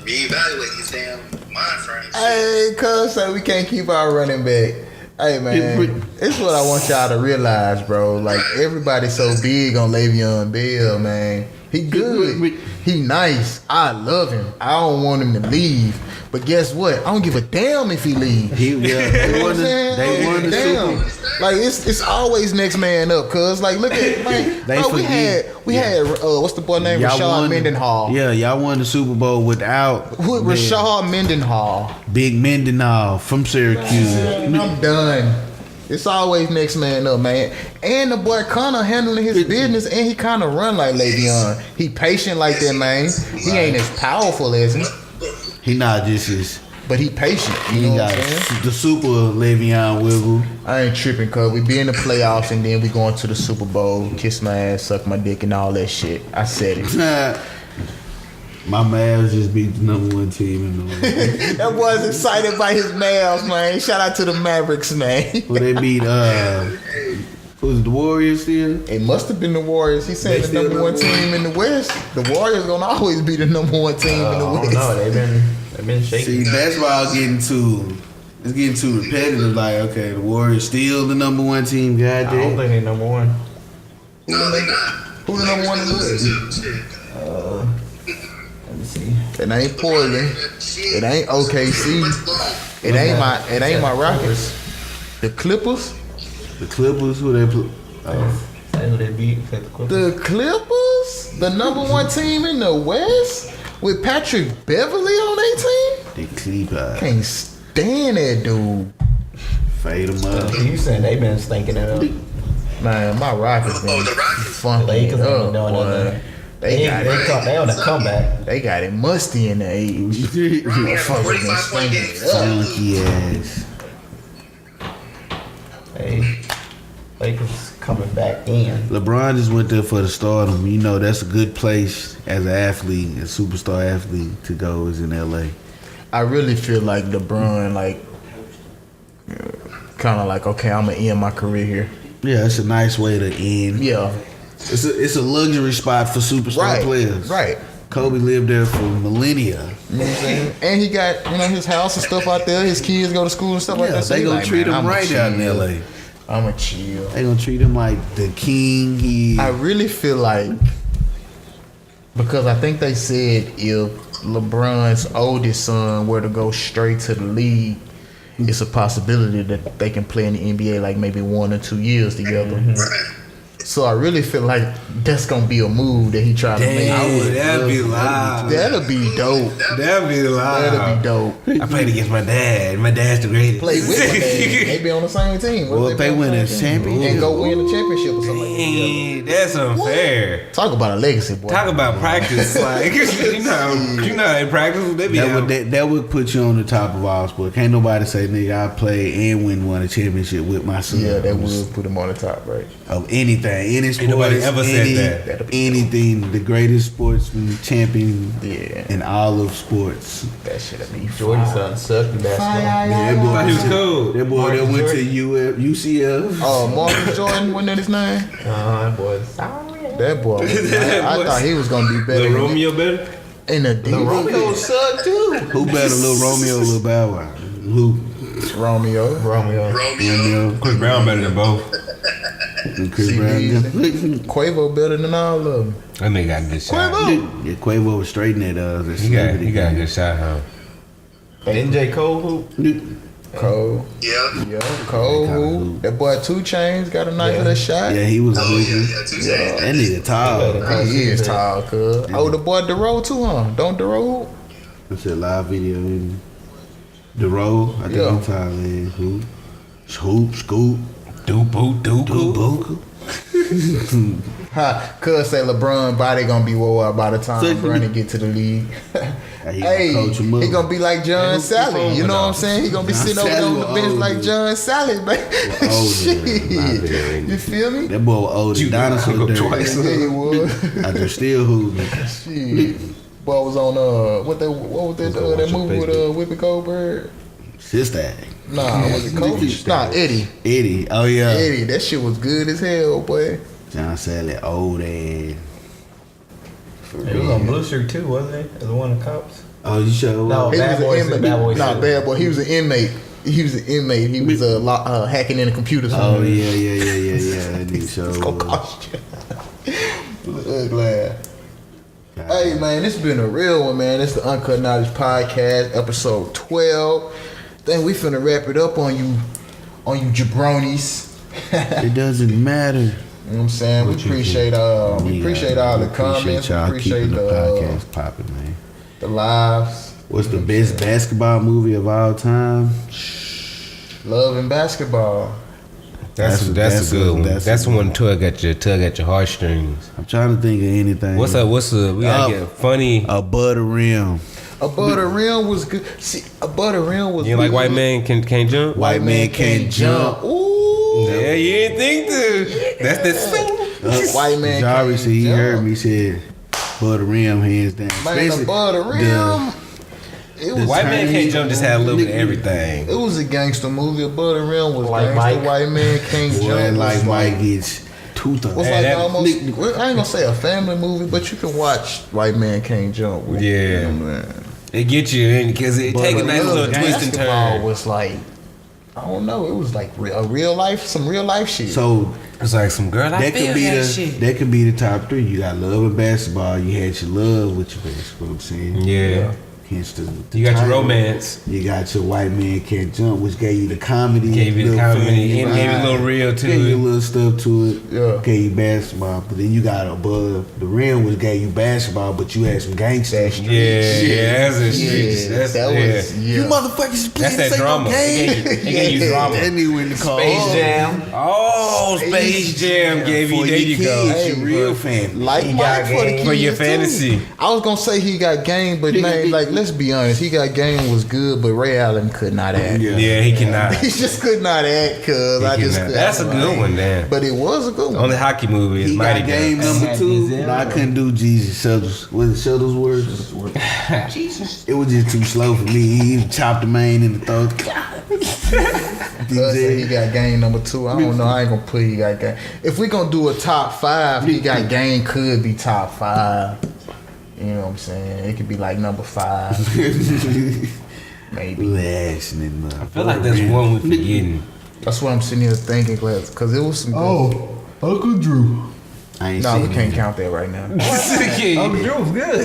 reevaluate his damn mind frame. Hey, cuz say we can't keep our running back. Hey man, it's what I want y'all to realize, bro. Like everybody's so big on Le'Veon Bell, man. He good. He nice. I love him. I don't want him to leave. But guess what? I don't give a damn if he leave. They won the damn. Like it's always next man up, cuz like look at man. We had what's the boy name? Rashad Mendenhall. Yeah, y'all won the Super Bowl without Rashad Mendenhall. Big Mendenhall from Syracuse. I'm done. It's always next man up, man. And the boy kinda handling his business, and he kinda run like Le'Veon. He patient like that, man. He ain't as powerful as him. He not just his. But he patient. You know what I'm saying? The super Le'Veon wiggle. I ain't tripping, cuz we be in the playoffs and then we going to the Super Bowl, kiss my ass, suck my dick, and all that shit. I said it. My Mavs just beat the #1 team in the league. That boy's excited by his Mavs, man. Shout out to the Mavericks, man. Well, they beat was it the Warriors still? It must have been the Warriors. He said the #1 team in the West. The Warriors gonna always be the #1 team in the West. No, they've been shaking. See, basketball getting too repetitive. Like, okay, the Warriors still the #1 team. Goddamn. I don't think they're #1. No, they not. Who the #1 in the West? Let me see. It ain't Portland. It ain't OKC. It ain't my Rockets. The Clippers. The Clippers, who they play? I know they beat the Clippers. The Clippers? The #1 team in the West? with Patrick Beverly on their team. The Clippers. Can't stand that dude. Fade them up. You saying they been stinking it up? Man, my Rockets been the Rockets. funky. Lakers ain't up, doing boy. nothing. They got it. They on the comeback. They got it musty in the age. Rockets had Motherfuckers been 45-point stinking games. it up. Funky ass. Hey, Lakers coming back in. LeBron just went there for the stardom. You know, that's a good place as an athlete, a superstar athlete to go is in LA. I really feel like LeBron, like, kind of like, okay, I'm gonna end my career here. Yeah, it's a nice way to end. Yeah, It's a luxury spot for superstar players. right. Kobe lived there for millennia. You know what I'm saying? And he got, his house and stuff out there. His kids go to school and stuff like Yeah, that. So they he gonna like, treat man, him I'ma right out in chill. LA. I'ma chill. They gonna treat him like the king. I really feel like, because I think they said if LeBron's oldest son were to go straight to the league, it's a possibility that they can play in the NBA like maybe 1 or 2 years together. So I really feel like that's gonna be a move that he tried to make. That'd be live. That'll be dope. That'd be live. That'll be dope. I played against my dad. My dad's the greatest. Play with my dad. They be on the same team. Well, if they be on win the a same team? championship. And go win a championship or something like that. Dang, that's unfair. Talk about a legacy, boy. Talk about practice, like you know, in practice they be out. That would put you on the top of all sports. Can't nobody say, nigga, I played and won a championship with my son. Yeah, that would put him on the top, right? Of anything, any sport. nobody ever said that. Anything, the greatest sportsman champion Yeah. in all of sports. That shit'll be Jordan's son sucked in basketball. That boy, Thought he was cool. that boy that went to UCF. Oh, Marcus Jordan, wasn't that his name? That boy. That boy. I thought he was gonna be better. Little Romeo better. In the defense. Romeo sucked too. Who better, Lil Romeo or Lil Bow Wow? Who? Romeo. Romeo. Chris Brown better than both. And Chris See, Brown. Quavo better than all of them. That nigga got a good shot. Yeah, Quavo was straightening that. He got a good shot, huh? Didn't J. Cole hoop? Cole. Yeah. Cole. Who? That boy 2 Chainz got a nice little shot. Yeah, he was hooping. Two chains. That nigga tall. He is tall, cuz. Oh, the boy Dero too, huh? Don't Dero hoop? It's a live video. The roll, I think Yeah. I'm tall, man. Hoop, scoop, Dooku. Ha, cuz say LeBron body gonna be wore out by the time LeBron get to the league. Hey, coach him up. he gonna be like John Sally. You know what I'm saying? He gonna be John sitting over there on the Sally bench was like older. John Sally, man. Shit. You feel me? That boy was old as dinosaur go dirt. twice. Yeah, he was. I just still hooping. Shit. Boy was on what was that movie with Whoopi Goldberg? Sister. Nah, was it Coach? Nah, Eddie. Eddie. Oh yeah. Eddie, that shit was good as hell, boy. John Sally, old ass. For He was real. on Blue Street too, wasn't he? As one of the cops. Oh, you sure? No. He Bad was Boys an inmate. Bad Boys Nah, too. bad boy. He was an inmate. He was hacking in the computers. Oh yeah. That nigga sure. It's gonna cost you. Glad. Hey man, this has been a real one, man. This is the Uncut Knowledge Podcast, episode 12. Then we finna wrap it up on you jabronis. It doesn't matter. You know what I'm saying? We appreciate all the comments. We Y'all appreciate keeping the the podcast popping, man. the lives. What's the best basketball movie of all time? Love and basketball. That's a good one. That's one tug at your heartstrings. I'm trying to think of anything. We gotta get funny. Above the rim. Above the rim was good. See, Above the rim was You good. like white man can't jump? White man can't jump. Ooh. Yeah, you didn't think to. That's the thing. White man Jari can't said he jump. heard me said above the rim, hands down. Man, Especially Above the rim. It was White man can't jump just had a little bit of everything. It was a gangster movie. Above the rim was Like gangster. Mike. White man can't Boy, jump. like was Mike gets tooth was Hey, like that- almost. I ain't gonna say a family movie, but you can watch White Man Can't Jump. With Yeah. man. It gets you in because it take a nice little twist and Basketball turn. was like, I don't know. It was like some real life shit. So It's like some girl. I that feel could be that the shit. that could be the top three. You got love and basketball. You had your love with your basketball. I'm saying. Yeah. hence the You got title. your romance. You got your White Man Can't Jump, which gave you the comedy. Gave you the little comedy and family gave you a little vibe, real to gave you a it. little stuff to it. Yeah. Gave you basketball. But then you got Above the Rim, which gave you basketball, but you had some gangster. Yeah, that's a street. Yeah, that was You motherfuckers playing That's that drama. game. It gave you drama. That nigga in the car. Space Jam. Oh, Space Jam gave you. For There your you go. kids, your real family. Like He Mike got for the game. kids For your too. fantasy. I was gonna say he got game, but man, like let's be honest, he got game was good, but Ray Allen could not act. Yeah, he cannot. He just could not act, cause I just cannot. could. That's a good one, man. But it was a good one. Only hockey movie is He Mighty got game Ducks. number 2. No, I couldn't do Jesus Shuttles. Was it Shuttlesworth? Jesus. It was just too slow for me. He chopped the main in the throat. He got game number 2. I don't know. I ain't gonna put he got game. If we gonna do a top 5, he got game could be top 5. You know what I'm saying? It could be like number 5, maybe. Relaxing I feel like that's one we're forgetting. That's what I'm sitting here thinking, cause it was some. Good. Uncle Drew. I ain't No, seen we can't it. count that right now. It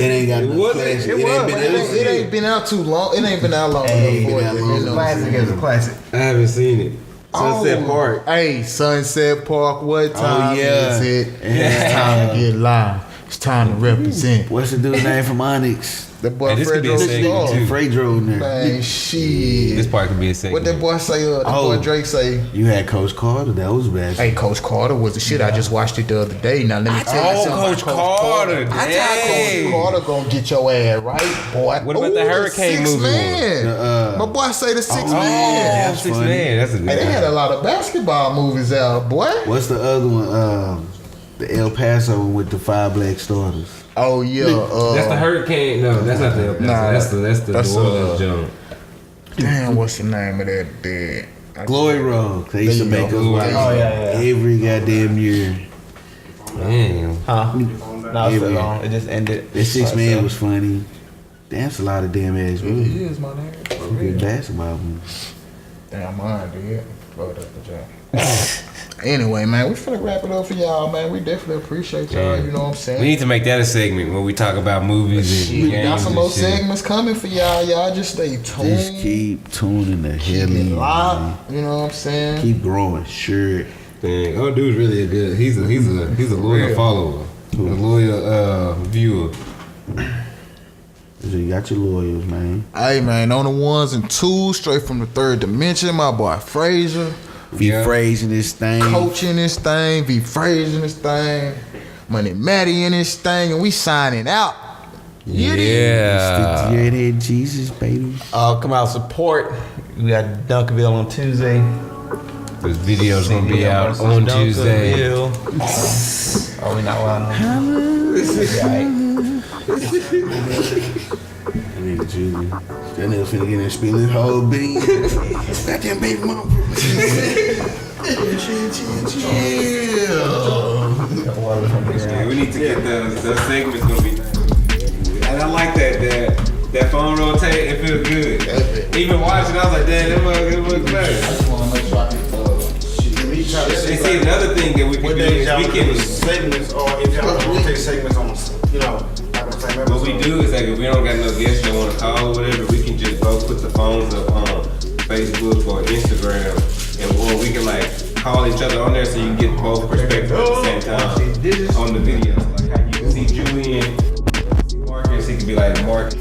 ain't got no was- classic. it It ain't was. been It ain't been out too long. It ain't been out long Hey, enough for been it. out You long know enough. what I'm Classic saying? is a classic. I haven't seen it. Sunset Park. Hey, Sunset Park, what time yeah. is it? Yeah. It's time to get live. It's time to represent. What's the dude's name from Onyx? The boy Hey, this could be a Fredro segment, Star. too. Frazia in there. Man, This shit. part could be a What segment. that boy say? That Oh. boy Drake say? You had Coach Carter. That was bad. Hey, Coach Carter was the shit. I just watched it the other day. Now let me tell you something. Coach about Carter. I thought Dang. Coach Carter gonna get your ass right, boy. What about the Hurricane Six movie? Man. The, My boy say the Six Oh, Man. That's 6 funny. Man. That's a good Hey, they had one. a lot of basketball movies out, boy. What's the other one? The El Paso one with the 5 black starters. Oh yeah. That's the Hurricane. No, that's not the. Nah, that's the that's, New Orleans jump. Damn, what's the name of that? Dead. Glory Road. They used to There you make go. us watch Oh, yeah. every goddamn year. Damn. Huh? No, it's still on. It just ended. That 6 Man was funny. That's a lot of damn ass movies. He is my name. For Good real. basketball movies. Damn, mine did. Fucked up the job. Anyway, man, we finna wrap it up for y'all, man. We definitely appreciate y'all. Yeah. You know what I'm saying? We need to make that a segment where we talk about movies and We games got some and more shit. segments coming for y'all. Y'all just stay tuned. Just keep tuning the hell Keep it in. locked. man. You know what I'm saying? Keep growing. Sure. Dang, oh, dude's really a good. He's a loyal Real. follower, a loyal viewer. So you got your lawyers, man. Hey, man, on the 1s and 2s, straight from the 3rd dimension, my boy Frazia. V.Frase in this thing. Coaching this thing, V.Frase in this thing, Money Matty in this thing, and we signing out. Yeah. Stick to your head, Jesus, baby. Come out support. We got Dunkerville on Tuesday. This video's gonna be Video out versus on Tuesday. Dunkerville. Oh, we not wild. That nigga Julie. That nigga finna get in and spill his whole bean. Goddamn baby mama. Yeah, we need to get the segments gonna be nice. And I like that phone rotate. It feels good. Even watching, I was like, damn, that look nice. And see, another thing that we can do is we can. segments, or if y'all want to take segments on, like on the same episode. What we do is like if we don't got no guests that want to call or whatever, we can just both put the phones up on Facebook or Instagram, and we can like call each other on there so you can get both perspectives at the same time on the video. Like how you can see Julian, Marcus, he could be like Marcus.